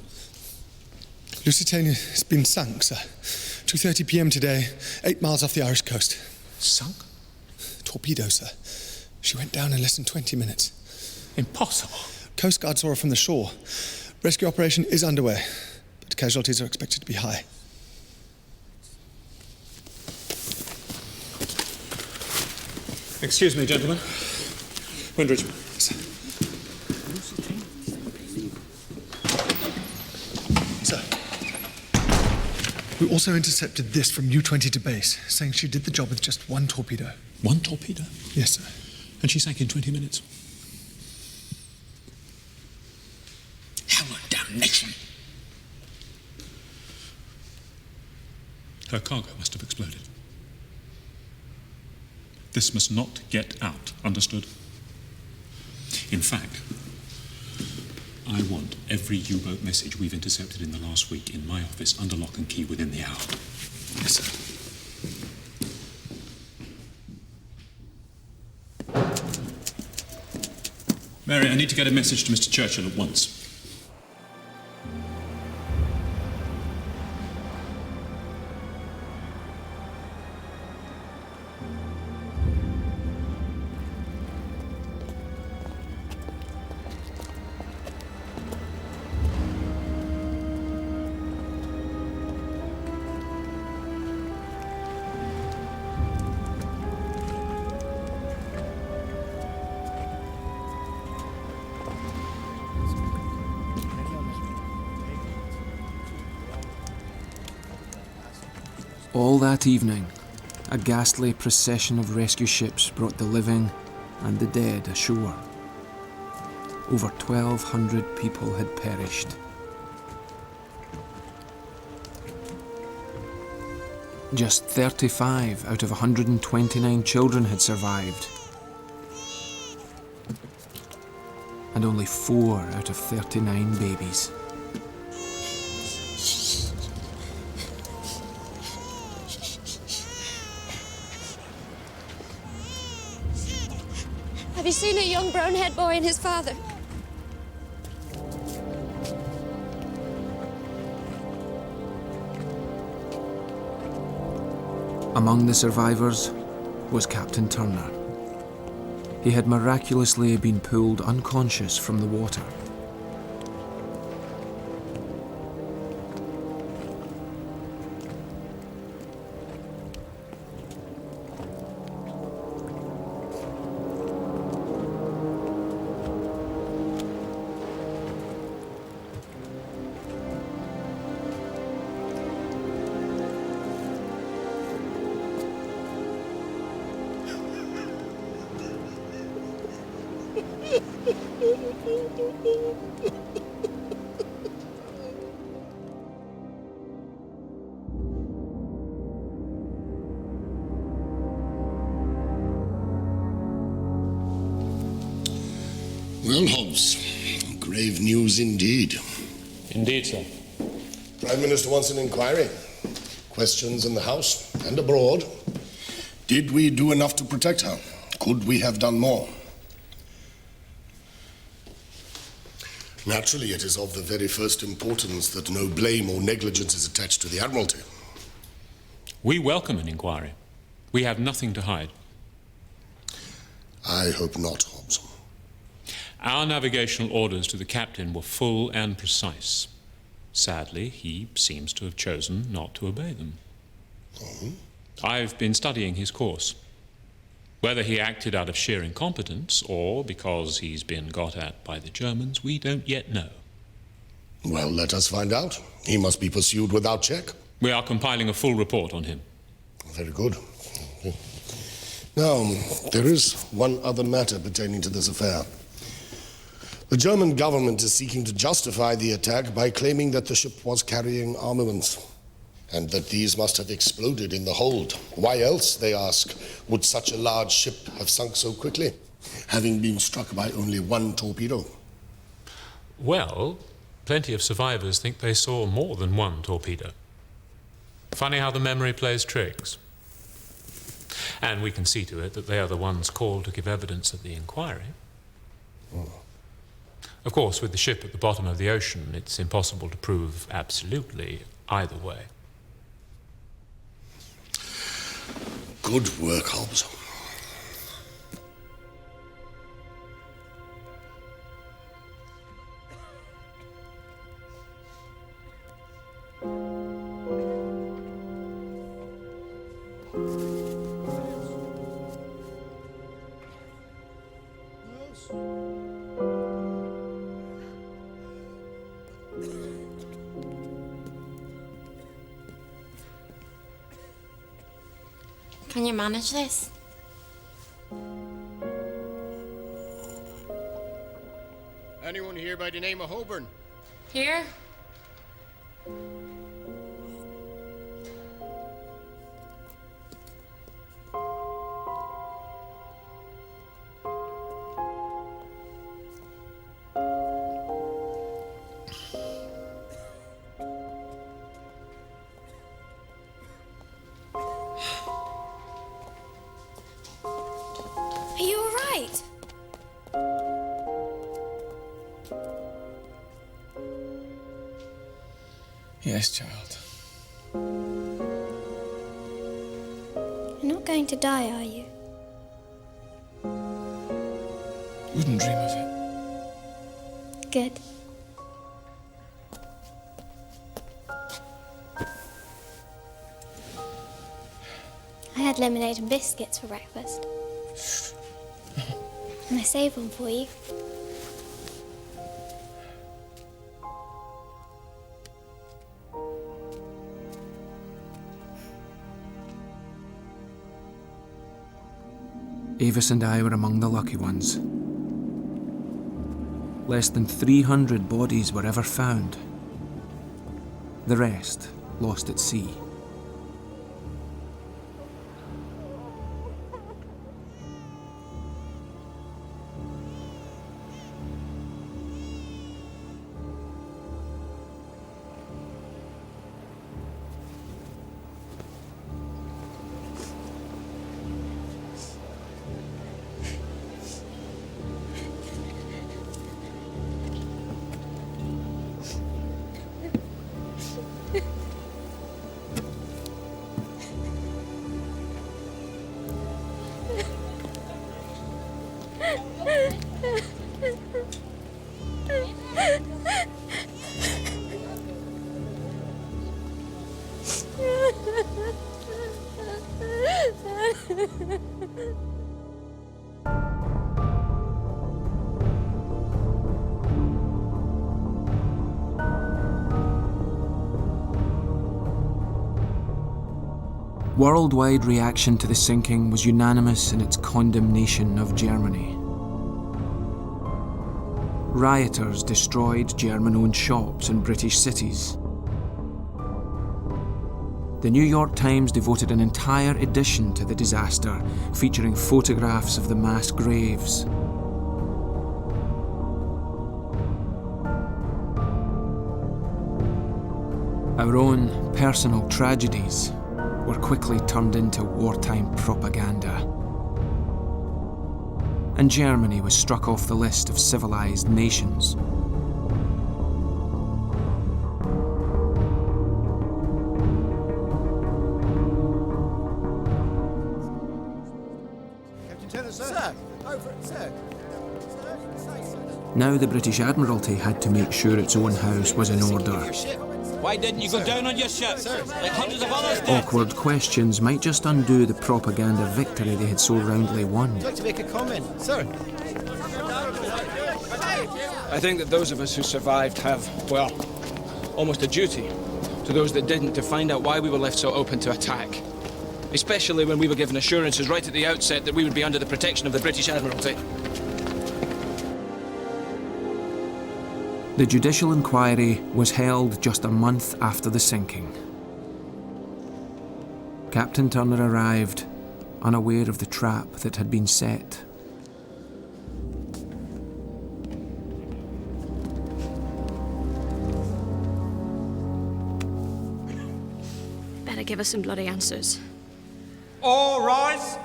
Lusitania has been sunk, sir. 2:30 p.m. today, 8 miles off the Irish coast. Sunk? Torpedo, sir. She went down in less than 20 minutes. Impossible. Coast Guard saw her from the shore. Rescue operation is underway, but casualties are expected to be high. Excuse me, gentlemen. Windridge. Sir. Sir. We also intercepted this from U-20 to base, saying she did the job with just 1 torpedo. 1 torpedo? Yes, sir. And she sank in 20 minutes. Hell of damnation. Her cargo must have exploded. This must not get out, understood? In fact, I want every U-boat message we've intercepted in the last week in my office under lock and key within the hour. Yes, sir. Mary, I need to get a message to Mr. Churchill at once. All that evening, a ghastly procession of rescue ships brought the living and the dead ashore. Over 1,200 people had perished. Just 35 out of 129 children had survived. And only 4 out of 39 babies. Have you seen a young brown-haired boy and his father? Among the survivors was Captain Turner. He had miraculously been pulled unconscious from the water. Well, Hobbs, grave news indeed. Indeed, sir. Prime Minister wants an inquiry. Questions in the House and abroad. Did we do enough to protect her? Could we have done more? Naturally, it is of the very first importance that no blame or negligence is attached to the Admiralty. We welcome an inquiry. We have nothing to hide. I hope not, Hobbs. Our navigational orders to the captain were full and precise. Sadly, he seems to have chosen not to obey them. I've been studying his course. Whether he acted out of sheer incompetence or because he's been got at by the Germans, we don't yet know. Well, let us find out. He must be pursued without check. We are compiling a full report on him. Very good. Now, there is one other matter pertaining to this affair. The German government is seeking to justify the attack by claiming that the ship was carrying armaments, and that these must have exploded in the hold. Why else, they ask, would such a large ship have sunk so quickly, having been struck by only one torpedo? Well, plenty of survivors think they saw more than one torpedo. Funny how the memory plays tricks. And we can see to it that they are the ones called to give evidence at the inquiry. Of course, with the ship at the bottom of the ocean, it's impossible to prove absolutely either way. Good work, Hobbs. Can you manage this? Anyone here by the name of Holborn? Here? Are you all right? Yes, child. You're not going to die, are you? Wouldn't dream of it. Good. I had lemonade and biscuits for breakfast. And I saved one for you. Avis and I were among the lucky ones. Less than 300 bodies were ever found. The rest lost at sea. Worldwide reaction to the sinking was unanimous in its condemnation of Germany. rioters destroyed German-owned shops in British cities. The New York Times devoted an entire edition to the disaster, featuring photographs of the mass graves. Our own personal tragedies were quickly turned into wartime propaganda. And Germany was struck off the list of civilized nations. Now the British Admiralty had to make sure its own house was in order. Why didn't you go down on your ship? Like hundreds of others did. Awkward questions might just undo the propaganda victory they had so roundly won. I'd like to make a comment, sir. I think that those of us who survived have, well, almost a duty to those that didn't to find out why we were left so open to attack. Especially when we were given assurances right at the outset that we would be under the protection of the British Admiralty. The judicial inquiry was held just a month after the sinking. Captain Turner arrived, unaware of the trap that had been set. Better give us some bloody answers. All rise.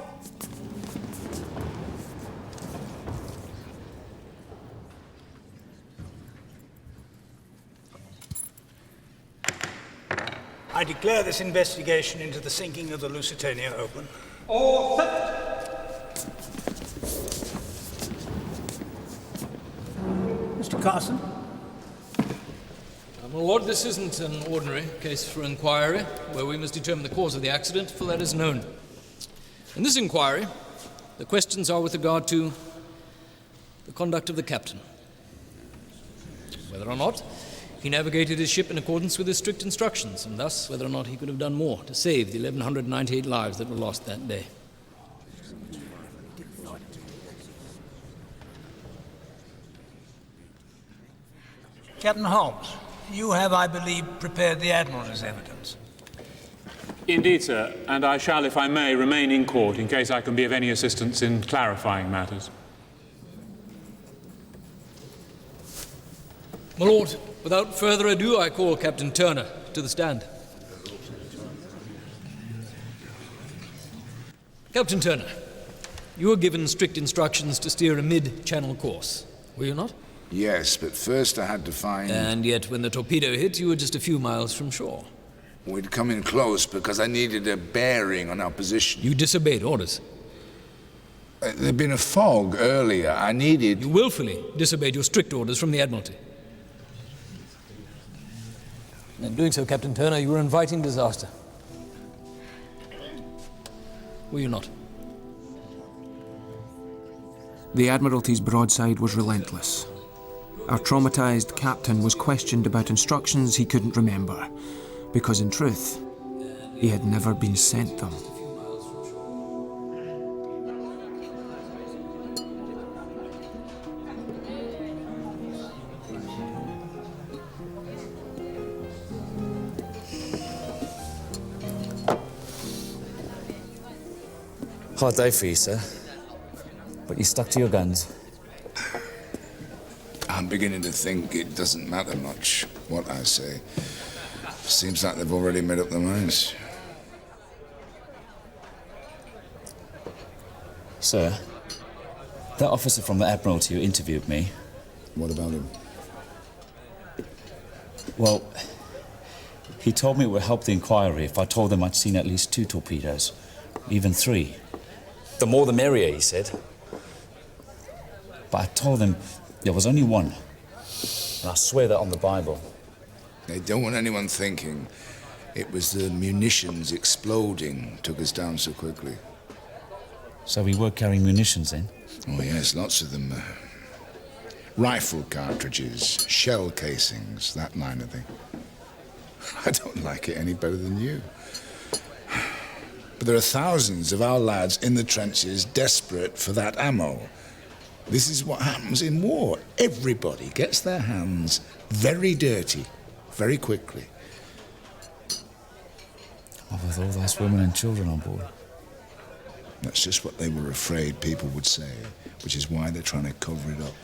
I declare this investigation into the sinking of the Lusitania open. All set. Mr. Carson? My lord, this isn't an ordinary case for inquiry, where we must determine the cause of the accident, for that is known. In this inquiry, the questions are with regard to the conduct of the captain. Whether or not he navigated his ship in accordance with his strict instructions, and thus whether or not he could have done more to save the 1,198 lives that were lost that day. Captain Holmes, you have, I believe, prepared the Admiral's evidence. Indeed, sir, and I shall, if I may, remain in court in case I can be of any assistance in clarifying matters. My lord, without further ado, I call Captain Turner to the stand. Captain Turner, you were given strict instructions to steer a mid-channel course, were you not? Yes, but first I had to find... And yet, when the torpedo hit, you were just a few miles from shore. We'd come in close because I needed a bearing on our position. You disobeyed orders. There'd been a fog earlier. I needed... You willfully disobeyed your strict orders from the Admiralty. In doing so, Captain Turner, you were inviting disaster. Were you not? The Admiralty's broadside was relentless. Our traumatized captain was questioned about instructions he couldn't remember, because in truth, he had never been sent them. Hard day for you, sir. But you stuck to your guns. I'm beginning to think it doesn't matter much what I say. Seems like they've already made up their minds. Sir, that officer from the Admiralty who interviewed me... What about him? Well, he told me it would help the inquiry if I told them I'd seen at least 2 torpedoes, even 3. The more the merrier, he said. But I told him there was only 1. And I swear that on the Bible. They don't want anyone thinking it was the munitions exploding took us down so quickly. So we were carrying munitions then? Oh, yes, lots of them. Rifle cartridges, shell casings, that line of thing. I don't like it any better than you. But there are thousands of our lads in the trenches desperate for that ammo. This is what happens in war. Everybody gets their hands very dirty, very quickly. Oh, with all those women and children on board. That's just what they were afraid people would say, which is why they're trying to cover it up.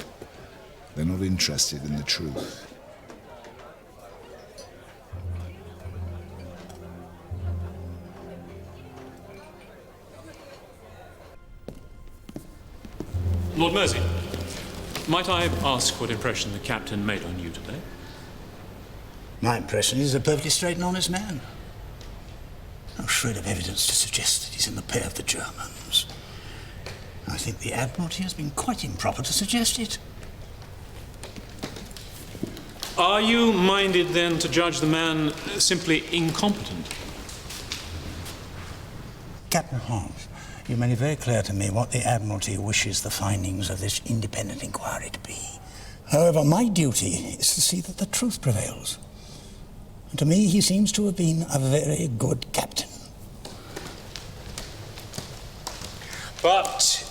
They're not interested in the truth. Lord Mersey, might I ask what impression the captain made on you today? My impression is he's a perfectly straight and honest man. No shred of evidence to suggest that he's in the pay of the Germans. I think the Admiralty has been quite improper to suggest it. Are you minded, then, to judge the man simply incompetent? Captain Holmes, you made it very clear to me what the Admiralty wishes the findings of this independent inquiry to be. However, my duty is to see that the truth prevails. And to me, he seems to have been a very good captain. But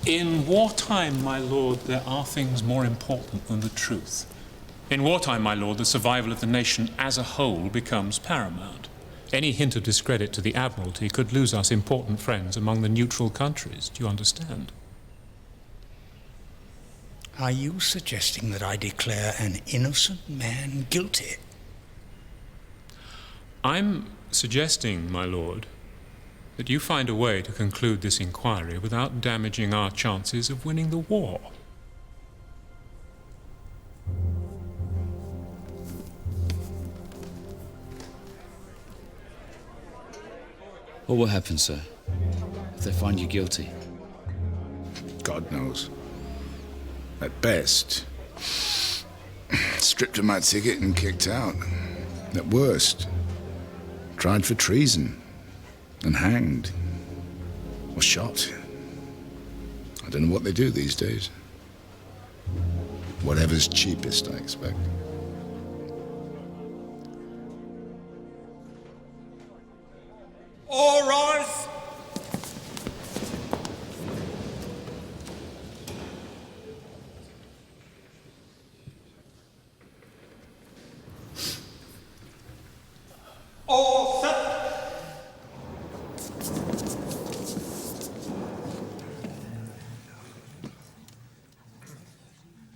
in wartime, my lord, there are things more important than the truth. In wartime, my lord, the survival of the nation as a whole becomes paramount. Any hint of discredit to the Admiralty could lose us important friends among the neutral countries. Do you understand? Are you suggesting that I declare an innocent man guilty? I'm suggesting, my lord, that you find a way to conclude this inquiry without damaging our chances of winning the war. What will happen, sir, if they find you guilty? God knows. At best, stripped of my ticket and kicked out. At worst, tried for treason and hanged or shot. I don't know what they do these days. Whatever's cheapest, I expect. All rise! All set!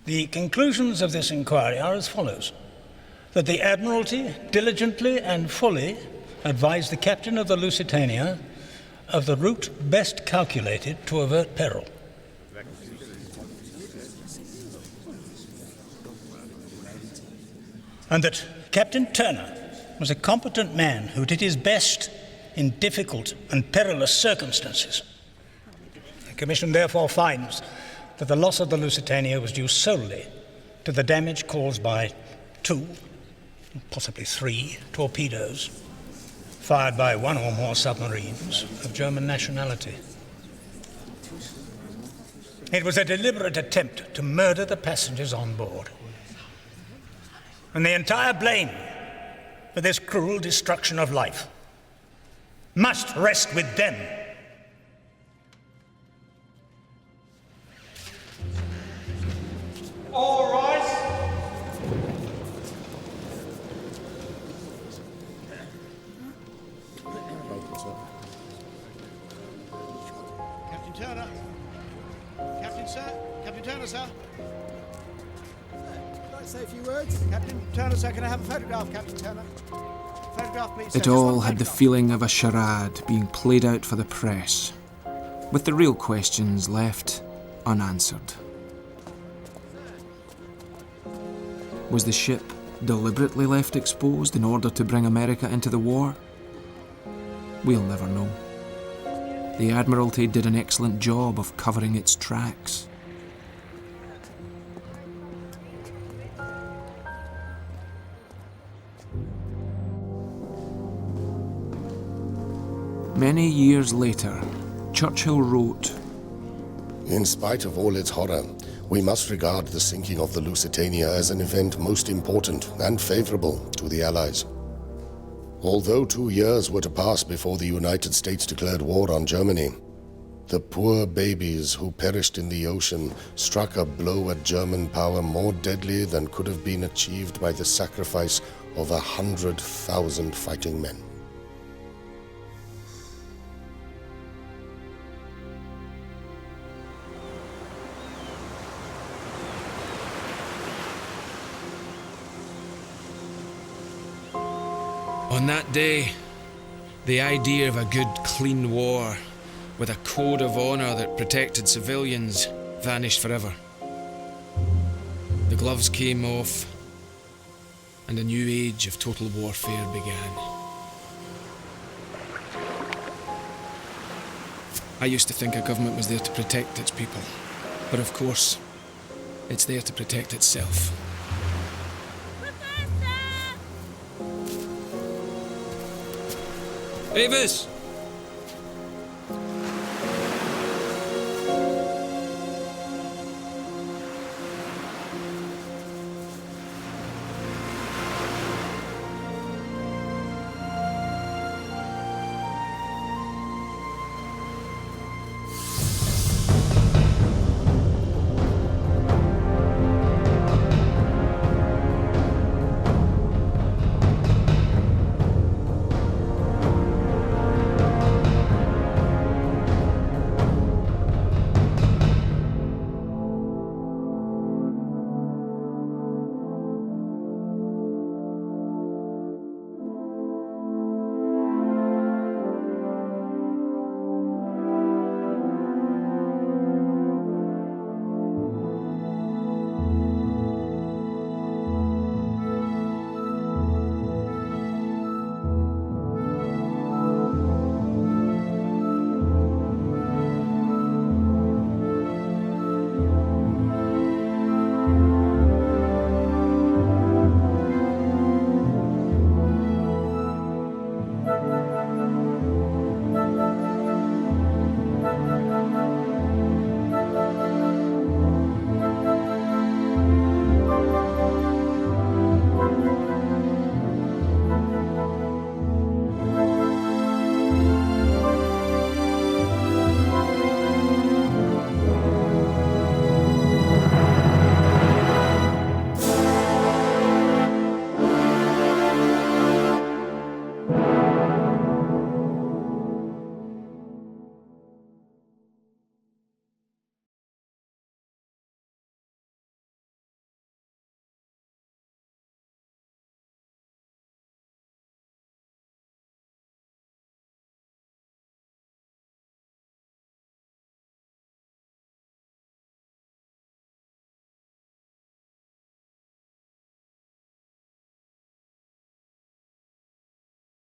The conclusions of this inquiry are as follows: that the Admiralty diligently and fully advised the captain of the Lusitania of the route best calculated to avert peril. And that Captain Turner was a competent man who did his best in difficult and perilous circumstances. The Commission therefore finds that the loss of the Lusitania was due solely to the damage caused by 2, possibly 3, torpedoes fired by 1 or more submarines of German nationality. It was a deliberate attempt to murder the passengers on board. And the entire blame for this cruel destruction of life must rest with them. All rise. Captain Turner. Captain, sir. Captain Turner, sir. Can I say a few words? Captain Turner, sir, can I have a photograph, Captain Turner? Photograph, please, sir. It all had the feeling of a charade being played out for the press, with the real questions left unanswered. Was the ship deliberately left exposed in order to bring America into the war? We'll never know. The Admiralty did an excellent job of covering its tracks. Many years later, Churchill wrote, "In spite of all its horror, we must regard the sinking of the Lusitania as an event most important and favorable to the Allies. Although 2 years were to pass before the United States declared war on Germany, The poor babies who perished in the ocean struck a blow at German power more deadly than could have been achieved by the sacrifice of 100,000 fighting men. On that day, the idea of a good, clean war with a code of honor that protected civilians vanished forever. The gloves came off, and a new age of total warfare began. I used to think a government was there to protect its people, but of course, it's there to protect itself. Avis!